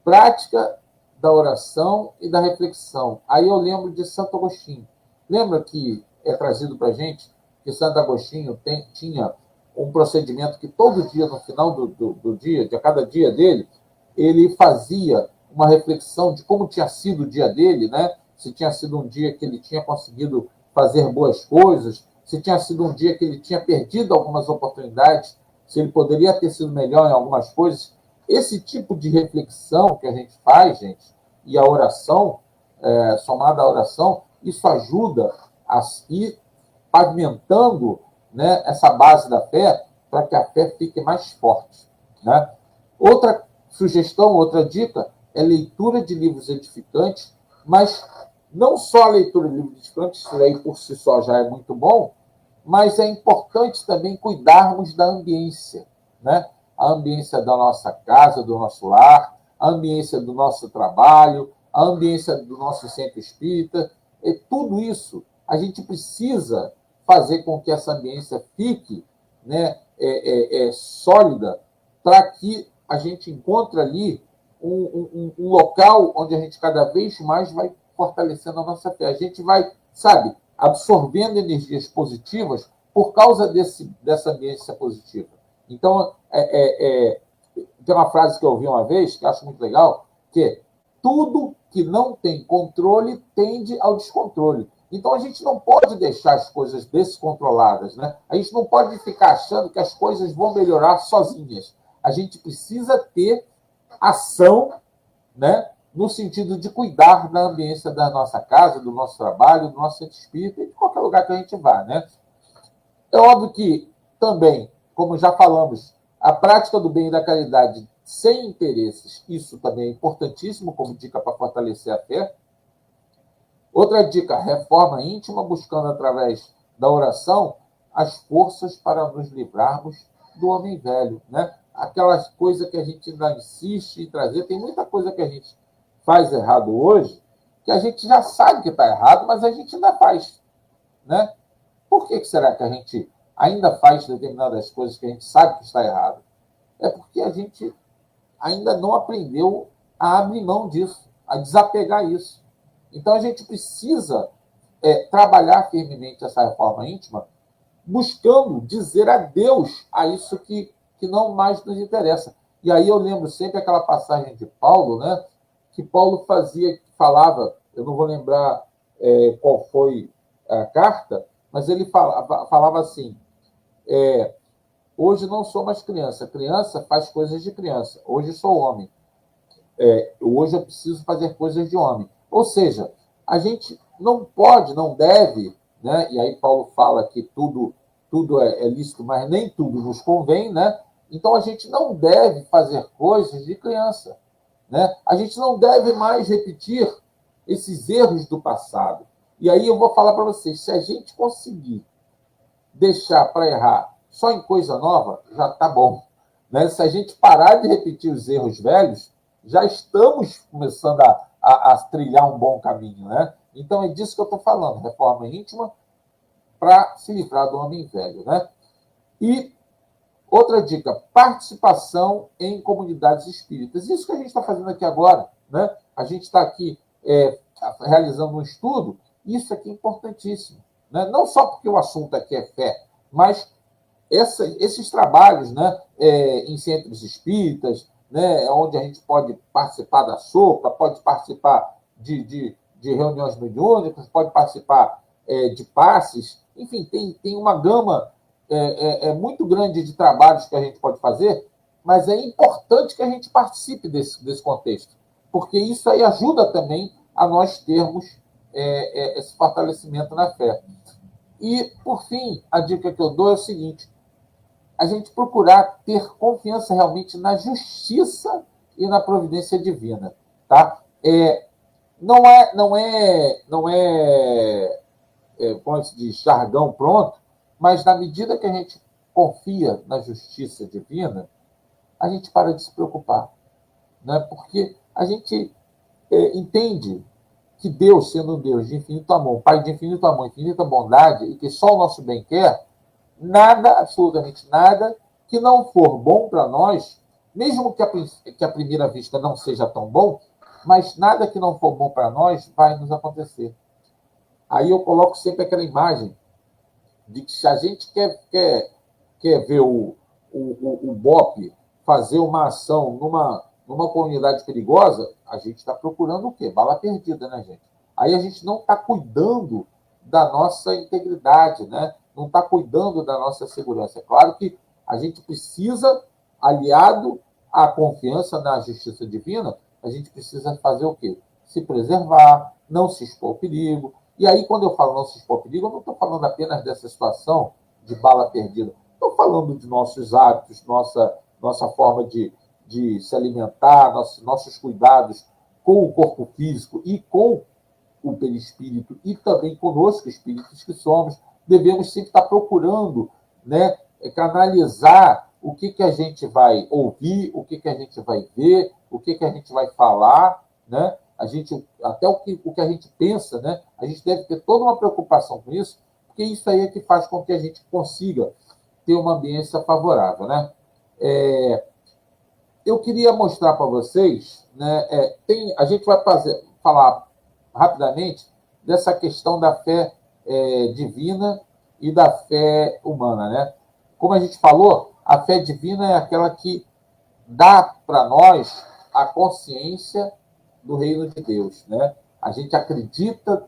Prática da oração e da reflexão. Aí eu lembro de Santo Agostinho. Lembra que é trazido para a gente que Santo Agostinho tinha um procedimento que todo dia, no final do dia, de cada dia dele, ele fazia uma reflexão de como tinha sido o dia dele, né? Se tinha sido um dia que ele tinha conseguido fazer boas coisas, se tinha sido um dia que ele tinha perdido algumas oportunidades, se ele poderia ter sido melhor em algumas coisas. Esse tipo de reflexão que a gente faz, gente, e a oração, somada à oração, isso ajuda a ir pavimentando, né, essa base da fé para que a fé fique mais forte, né? Outra sugestão, outra dica é leitura de livros edificantes, mas não só a leitura de livros edificantes, isso aí por si só já é muito bom, mas é importante também cuidarmos da ambiência, né? A ambiência da nossa casa, do nosso lar, a ambiência do nosso trabalho, a ambiência do nosso centro espírita. E tudo isso a gente precisa fazer com que essa ambiência fique, né, sólida, para que a gente encontre ali um local onde a gente cada vez mais vai fortalecendo a nossa fé. A gente vai, sabe, absorvendo energias positivas por causa dessa ambiência positiva. Então, tem uma frase que eu ouvi uma vez, que eu acho muito legal, que é: tudo que não tem controle tende ao descontrole. Então, a gente não pode deixar as coisas descontroladas, né? A gente não pode ficar achando que as coisas vão melhorar sozinhas. A gente precisa ter ação, né, no sentido de cuidar da ambiência da nossa casa, do nosso trabalho, do nosso centro espírita e de qualquer lugar que a gente vá, né? É óbvio que também, como já falamos, a prática do bem e da caridade sem interesses, isso também é importantíssimo como dica para fortalecer a fé. Outra dica, reforma íntima, buscando através da oração as forças para nos livrarmos do homem velho, né? Aquelas coisas que a gente ainda insiste em trazer, tem muita coisa que a gente faz errado hoje, que a gente já sabe que está errado, mas a gente ainda faz, né? Por que será que a gente ainda faz determinadas coisas que a gente sabe que está errado? É porque a gente ainda não aprendeu a abrir mão disso, a desapegar isso. Então, a gente precisa trabalhar firmemente essa reforma íntima, buscando dizer adeus a isso que não mais nos interessa. E aí eu lembro sempre aquela passagem de Paulo, né, que Paulo falava, eu não vou lembrar qual foi a carta, mas ele falava assim: hoje não sou mais criança, criança faz coisas de criança, hoje sou homem. Hoje eu preciso fazer coisas de homem. Ou seja, a gente não pode, não deve, né? E aí Paulo fala que tudo é lícito, mas nem tudo nos convém, né? Então a gente não deve fazer coisas de criança, né? A gente não deve mais repetir esses erros do passado. E aí eu vou falar para vocês, se a gente conseguir deixar para errar só em coisa nova, já está bom, né? Se a gente parar de repetir os erros velhos, já estamos começando a trilhar um bom caminho, né? Então, é disso que eu estou falando, reforma íntima para se livrar do homem velho, né? E outra dica, participação em comunidades espíritas. Isso que a gente está fazendo aqui agora, né? A gente está aqui realizando um estudo, isso aqui é importantíssimo, né? Não só porque o assunto aqui é fé, mas esses trabalhos, né, em centros espíritas, né, onde a gente pode participar da sopa, pode participar de reuniões mediúnicas, pode participar de passes, enfim, tem uma gama muito grande de trabalhos que a gente pode fazer, mas é importante que a gente participe desse contexto, porque isso aí ajuda também a nós termos esse fortalecimento na fé. E, por fim, a dica que eu dou é o seguinte: a gente procurar ter confiança realmente na justiça e na providência divina, tá? Não é como se diz, jargão pronto, mas na medida que a gente confia na justiça divina, a gente para de se preocupar, né? Porque a gente entende que Deus, sendo um Deus de infinito amor, Pai de infinito amor, infinita bondade, e que só o nosso bem quer, nada, absolutamente nada, que não for bom para nós, mesmo que à primeira vista não seja tão bom, mas nada que não for bom para nós vai nos acontecer. Aí eu coloco sempre aquela imagem de que se a gente quer ver o BOP fazer uma ação numa comunidade perigosa, a gente está procurando o quê? Bala perdida, né, gente? Aí a gente não está cuidando da nossa integridade, né? Não está cuidando da nossa segurança. É claro que a gente precisa, aliado à confiança na justiça divina, a gente precisa fazer o quê? Se preservar, não se expor ao perigo. E aí, quando eu falo não se expor ao perigo, eu não estou falando apenas dessa situação de bala perdida. Estou falando de nossos hábitos, nossa forma de se alimentar, nossos cuidados com o corpo físico e com o perispírito e também conosco, espíritos que somos, devemos sempre estar procurando, né, canalizar o que a gente vai ouvir, o que a gente vai ver, o que a gente vai falar, né? A gente, até o que a gente pensa, né? A gente deve ter toda uma preocupação com isso, porque isso aí é que faz com que a gente consiga ter uma ambiência favorável, né? Eu queria mostrar para vocês, né? A gente vai falar rapidamente dessa questão da fé divina e da fé humana, né? Como a gente falou, a fé divina é aquela que dá para nós a consciência do reino de Deus, né? A gente acredita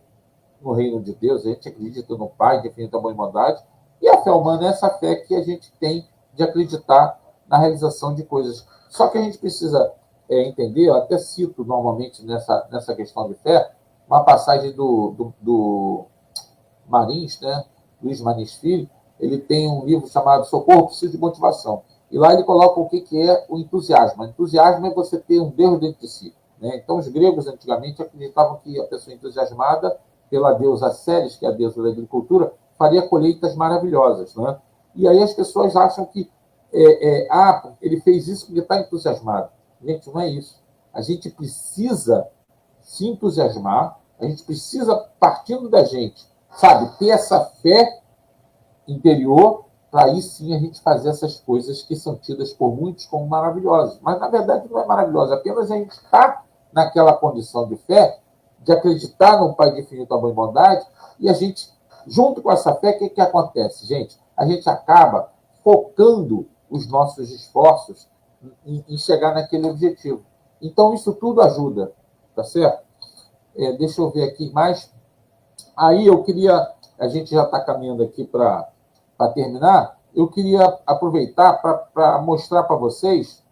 no reino de Deus, a gente acredita no Pai, de infinita boa e bondade, e a fé humana é essa fé que a gente tem de acreditar na realização de coisas. Só que a gente precisa entender, eu até cito normalmente nessa questão de fé, uma passagem do Marins, né? Luiz Marins Filho, ele tem um livro chamado Socorro, Preciso de Motivação. E lá ele coloca o que é o entusiasmo. O entusiasmo é você ter um Deus dentro de si, né? Então, os gregos, antigamente, acreditavam que a pessoa entusiasmada pela deusa Ceres, que é a deusa da agricultura, faria colheitas maravilhosas, né? E aí as pessoas acham que ele fez isso porque está entusiasmado. Gente, não é isso. A gente precisa se entusiasmar, a gente precisa, partindo da gente, sabe, ter essa fé interior, para aí sim a gente fazer essas coisas que são tidas por muitos como maravilhosas. Mas, na verdade, não é maravilhosa, apenas a gente está naquela condição de fé, de acreditar no Pai de infinita amor e bondade, e a gente, junto com essa fé, o que acontece, gente? A gente acaba focando os nossos esforços em chegar naquele objetivo. Então, isso tudo ajuda, tá certo? Deixa eu ver aqui mais. Aí eu queria, a gente já está caminhando aqui para terminar, eu queria aproveitar para mostrar para vocês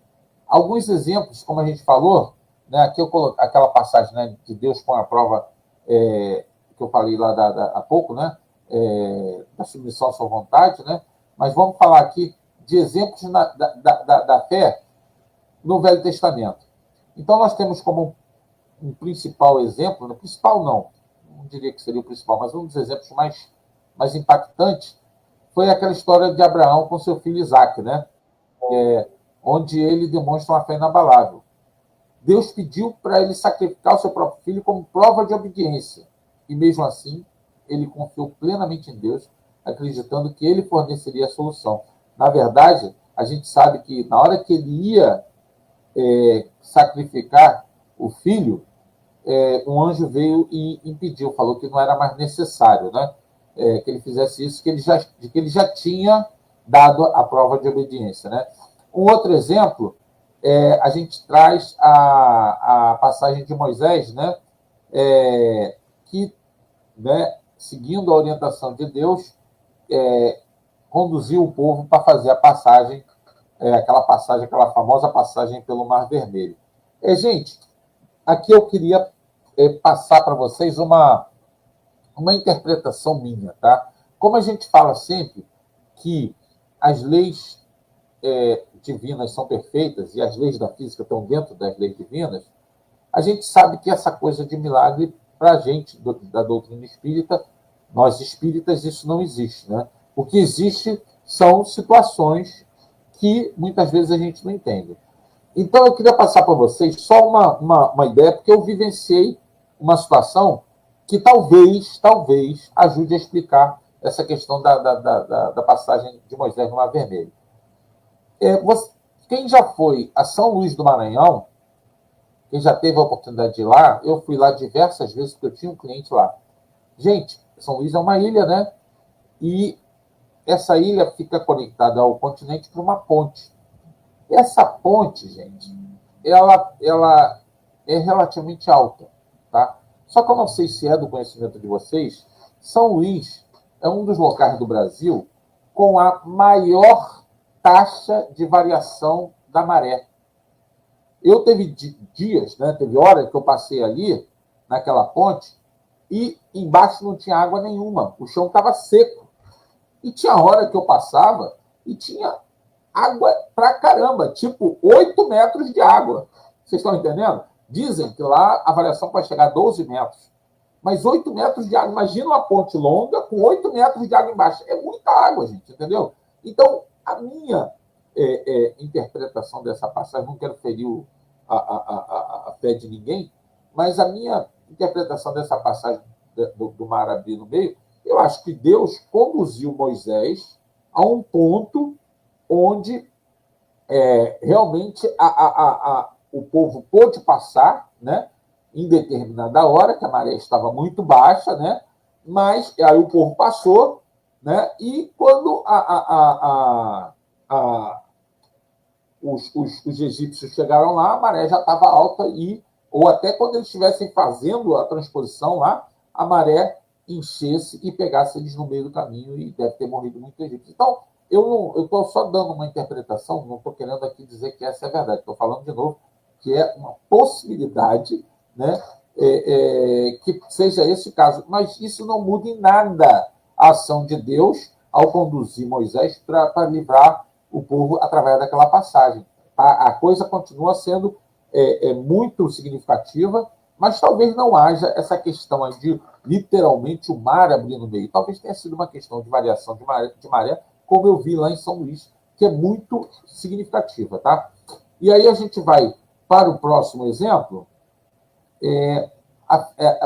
alguns exemplos, como a gente falou, né? Aqui eu coloquei aquela passagem, né, de Deus põe à prova, que eu falei lá há pouco, né? Da submissão à sua vontade, né? Mas vamos falar aqui de exemplos da fé no Velho Testamento. Então, nós temos como um principal exemplo, no principal não diria que seria o principal, mas um dos exemplos mais impactantes foi aquela história de Abraão com seu filho Isaque, né? Onde ele demonstra uma fé inabalável. Deus pediu para ele sacrificar o seu próprio filho como prova de obediência. E mesmo assim, ele confiou plenamente em Deus, acreditando que ele forneceria a solução. Na verdade, a gente sabe que na hora que ele ia sacrificar o filho, um anjo veio e impediu, falou que não era mais necessário, né? Que ele fizesse isso, que ele já tinha dado a prova de obediência, né? Um outro exemplo, a gente traz a passagem de Moisés, né? Que, né, seguindo a orientação de Deus, conduziu o povo para fazer a passagem, aquela famosa passagem pelo Mar Vermelho. Gente, aqui eu queria passar para vocês uma interpretação minha, tá? Como a gente fala sempre que as leis divinas são perfeitas e as leis da física estão dentro das leis divinas, a gente sabe que essa coisa de milagre, para a gente da doutrina espírita, nós espíritas, isso não existe, né? O que existe são situações que muitas vezes a gente não entende. Então, eu queria passar para vocês só uma ideia, porque eu vivenciei uma situação que talvez ajude a explicar essa questão da passagem de Moisés no Mar Vermelho. Quem já foi a São Luís do Maranhão, quem já teve a oportunidade de ir lá, eu fui lá diversas vezes, porque eu tinha um cliente lá. Gente, São Luís é uma ilha, né? E essa ilha fica conectada ao continente por uma ponte. Essa ponte, gente, ela é relativamente alta, tá? Só que eu não sei se é do conhecimento de vocês, São Luís é um dos locais do Brasil com a maior taxa de variação da maré. Eu teve dias, né, teve hora que eu passei ali, naquela ponte, e embaixo não tinha água nenhuma, o chão estava seco. E tinha hora que eu passava e tinha água pra caramba, tipo 8 metros de água. Vocês estão entendendo? Dizem que lá a variação pode chegar a 12 metros. Mas 8 metros de água, imagina uma ponte longa com 8 metros de água embaixo. É muita água, gente, entendeu? Então, a minha interpretação dessa passagem, não quero ferir a fé de ninguém, mas a minha interpretação dessa passagem do mar abrir no meio, eu acho que Deus conduziu Moisés a um ponto onde realmente o povo pôde passar, né, em determinada hora, que a maré estava muito baixa, né, mas aí o povo passou, né, e quando os egípcios chegaram lá, a maré já estava alta, ou até quando eles estivessem fazendo a transposição lá, a maré enchesse e pegasse eles no meio do caminho e deve ter morrido muito egípcio. Então, eu estou só dando uma interpretação, não estou querendo aqui dizer que essa é a verdade, estou falando de novo que é uma possibilidade, né, que seja esse o caso, mas isso não muda em nada a ação de Deus ao conduzir Moisés para livrar o povo através daquela passagem. A coisa continua sendo muito significativa, mas talvez não haja essa questão aí de literalmente o mar abrir no meio. Talvez tenha sido uma questão de variação de maré, como eu vi lá em São Luís, que é muito significativa, tá? E aí a gente vai para o próximo exemplo,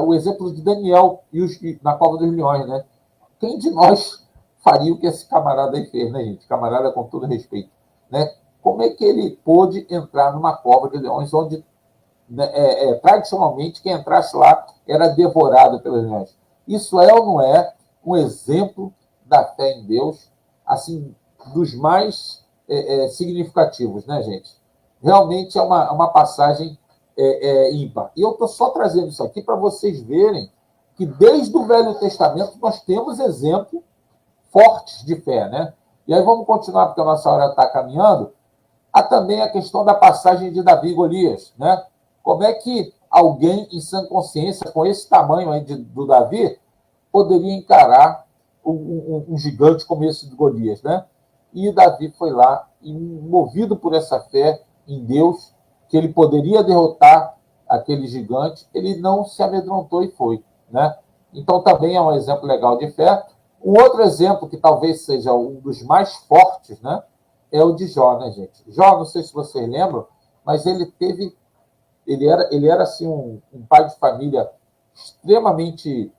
o exemplo de Daniel na Cova dos Leões, né? Quem de nós faria o que esse camarada aí fez, né, gente? Camarada, com todo respeito, né? Como é que ele pôde entrar numa cova de leões onde, né, tradicionalmente, quem entrasse lá era devorado pelos leões? Isso é ou não é um exemplo da fé em Deus, assim, dos mais significativos, né, gente? Realmente é uma passagem ímpar. E eu estou só trazendo isso aqui para vocês verem que desde o Velho Testamento nós temos exemplos fortes de fé, né? E aí vamos continuar, porque a nossa hora está caminhando. Há também a questão da passagem de Davi e Golias, né? Como é que alguém em sã consciência, com esse tamanho aí do Davi, poderia encarar um gigante como esse de Golias, né? E Davi foi lá, e movido por essa fé em Deus, que ele poderia derrotar aquele gigante, ele não se amedrontou e foi, né? Então também é um exemplo legal de fé. Um outro exemplo, que talvez seja um dos mais fortes, né, é o de Jó, né, gente? Jó, não sei se vocês lembram, mas ele era assim, um pai de família extremamente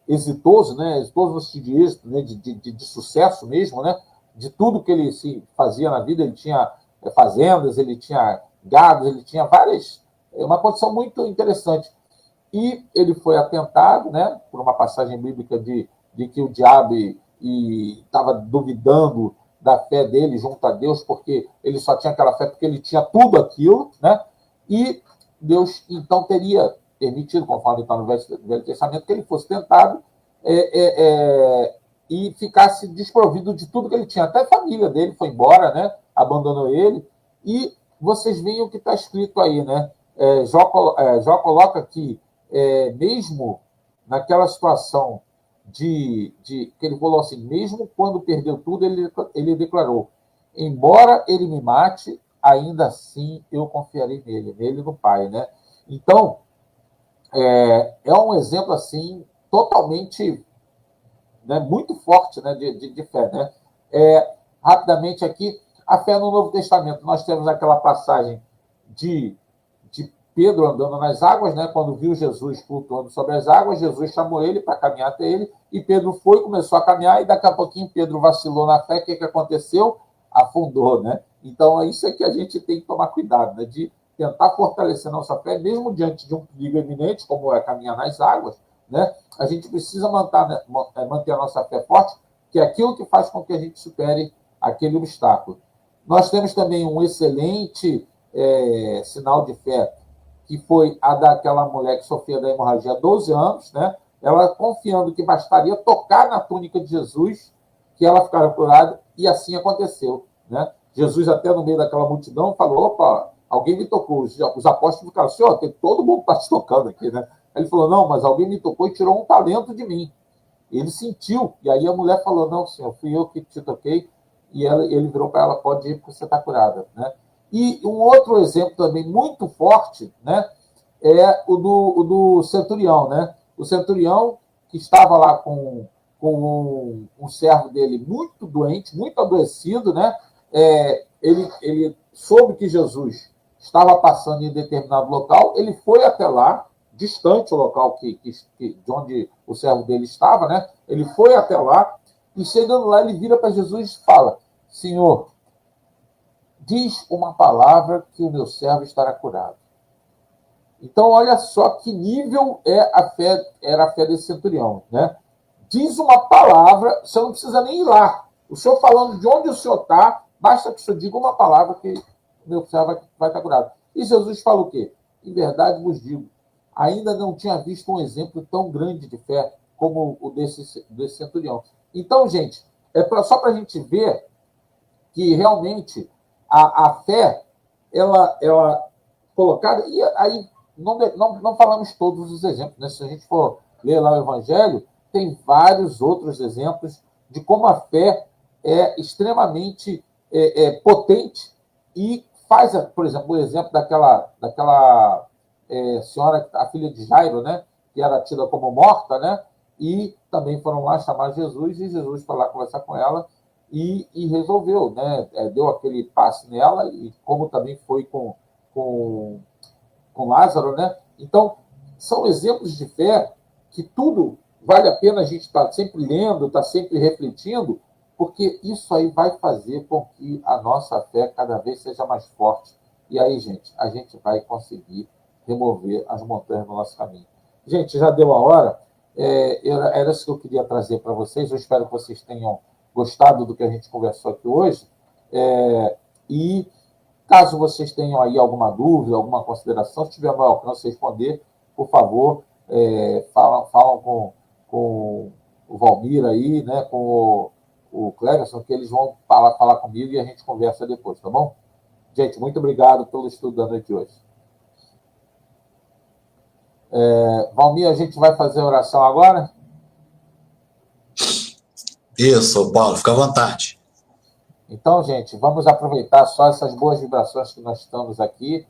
exitoso, né? Exitoso no sentido de êxito, né? De sucesso mesmo, né? De tudo que ele se fazia na vida. Ele tinha fazendas, ele tinha gado, ele tinha várias... uma condição muito interessante. E ele foi atentado, né, por uma passagem bíblica de que o diabo estava duvidando da fé dele junto a Deus, porque ele só tinha aquela fé porque ele tinha tudo aquilo, né? E Deus, então, teria permitido, conforme está no Velho Testamento, que ele fosse tentado e ficasse desprovido de tudo que ele tinha. Até a família dele foi embora, né? Abandonou ele. E vocês veem o que está escrito aí, né? Jó coloca que mesmo naquela situação que ele falou assim, mesmo quando perdeu tudo, ele declarou, embora ele me mate, ainda assim eu confiarei nele no Pai, né? Então, é um exemplo assim, totalmente, né, muito forte, né, de fé, né? Rapidamente aqui, a fé no Novo Testamento, nós temos aquela passagem de Pedro andando nas águas, né? Quando viu Jesus flutuando sobre as águas, Jesus chamou ele para caminhar até ele, e Pedro foi, começou a caminhar, e daqui a pouquinho Pedro vacilou na fé. O que aconteceu? Afundou, né? Então, isso é que a gente tem que tomar cuidado, né? De tentar fortalecer nossa fé, mesmo diante de um perigo eminente, como é caminhar nas águas, né? A gente precisa manter a nossa fé forte, que é aquilo que faz com que a gente supere aquele obstáculo. Nós temos também um excelente sinal de fé, que foi a daquela mulher que sofria da hemorragia há 12 anos, né? Ela confiando que bastaria tocar na túnica de Jesus, que ela ficara curada, e assim aconteceu, né? Jesus, até no meio daquela multidão, falou: opa, alguém me tocou. Os apóstolos ficaram: Senhor, tem todo mundo está te tocando aqui, né? Ele falou: não, mas alguém me tocou e tirou um talento de mim. Ele sentiu, e aí a mulher falou: não, senhor, fui eu que te toquei. E ele virou para ela: pode ir, porque você está curada, né? E um outro exemplo também muito forte, né, é o do centurião, né? O centurião que estava lá com um servo dele muito doente, muito adoecido, né? Ele soube que Jesus estava passando em determinado local, ele foi até lá, distante o local de onde o servo dele estava, né? Ele foi até lá e, chegando lá, ele vira para Jesus e fala: Senhor, diz uma palavra que o meu servo estará curado. Então, olha só que nível era a fé desse centurião, né? Diz uma palavra, você não precisa nem ir lá. O senhor falando de onde o senhor está, basta que o senhor diga uma palavra que o meu servo vai estar curado. E Jesus fala o quê? Em verdade vos digo, ainda não tinha visto um exemplo tão grande de fé como o desse centurião. Então, gente, só para a gente ver que realmente a fé, ela colocada, e aí não falamos todos os exemplos, né? Se a gente for ler lá o Evangelho, tem vários outros exemplos de como a fé é extremamente potente e faz, por exemplo, o exemplo daquela senhora, a filha de Jairo, né? Que era tida como morta, né? E também foram lá chamar Jesus, e Jesus foi lá conversar com ela e resolveu, né? Deu aquele passe nela, e como também foi com Lázaro, né? Então, são exemplos de fé que tudo vale a pena a gente estar sempre lendo, estar sempre refletindo, porque isso aí vai fazer com que a nossa fé cada vez seja mais forte. E aí, gente, a gente vai conseguir remover as montanhas do nosso caminho. Gente, já deu a hora. Era isso que eu queria trazer para vocês. Eu espero que vocês tenham gostado do que a gente conversou aqui hoje. E caso vocês tenham aí alguma dúvida, alguma consideração, se tiver no alcance responder, por favor, falam com o Valmir aí, né, com o Cleverson, que eles vão falar comigo e a gente conversa depois, tá bom? Gente, muito obrigado pelo estudo da noite de hoje. Valmir, a gente vai fazer a oração agora? Isso, Paulo, fica à vontade. Então, gente, vamos aproveitar só essas boas vibrações que nós estamos aqui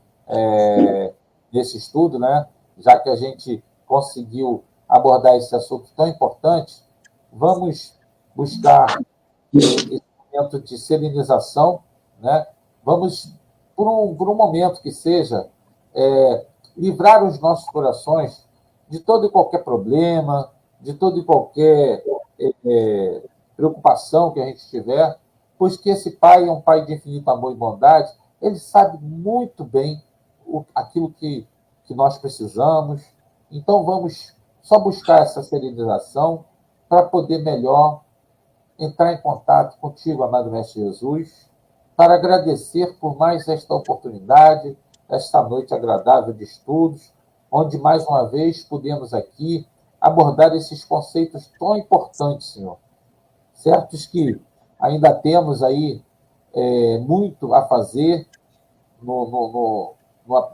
nesse estudo, né? Já que a gente conseguiu abordar esse assunto tão importante, vamos buscar esse momento de serenização, né? Vamos, por um momento que seja, livrar os nossos corações de todo e qualquer problema, de todo e qualquer preocupação que a gente tiver, pois que esse Pai é um Pai de infinito amor e bondade, ele sabe muito bem aquilo que nós precisamos. Então, vamos só buscar essa serenização para poder melhor entrar em contato contigo, amado Mestre Jesus, para agradecer por mais esta oportunidade, esta noite agradável de estudos, onde, mais uma vez, pudemos aqui abordar esses conceitos tão importantes, Senhor. Certos que ainda temos aí muito a fazer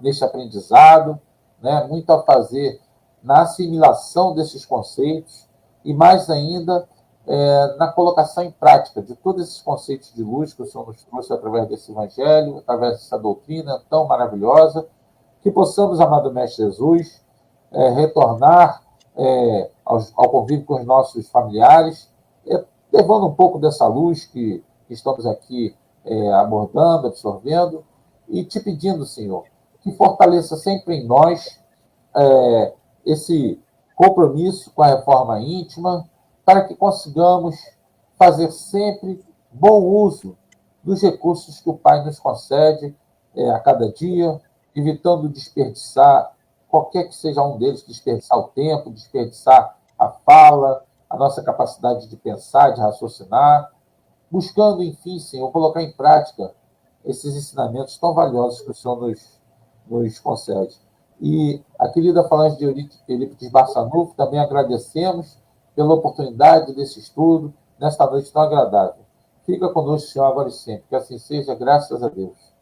nesse aprendizado, né? Muito a fazer na assimilação desses conceitos e, mais ainda, na colocação em prática de todos esses conceitos de luz que o Senhor nos trouxe através desse Evangelho, através dessa doutrina tão maravilhosa, que possamos, amado Mestre Jesus, retornar ao convívio com os nossos familiares, levando um pouco dessa luz que estamos aqui abordando, absorvendo, e te pedindo, Senhor, que fortaleça sempre em nós esse compromisso com a reforma íntima, para que consigamos fazer sempre bom uso dos recursos que o Pai nos concede a cada dia, evitando desperdiçar qualquer que seja um deles, desperdiçar o tempo, desperdiçar a fala, a nossa capacidade de pensar, de raciocinar, buscando, enfim, Senhor, colocar em prática esses ensinamentos tão valiosos que o Senhor nos concede. E a querida falante de Eurípides Barçanufo, também agradecemos pela oportunidade desse estudo, nesta noite tão agradável. Fica conosco, Senhor, agora e sempre. Que assim seja, graças a Deus.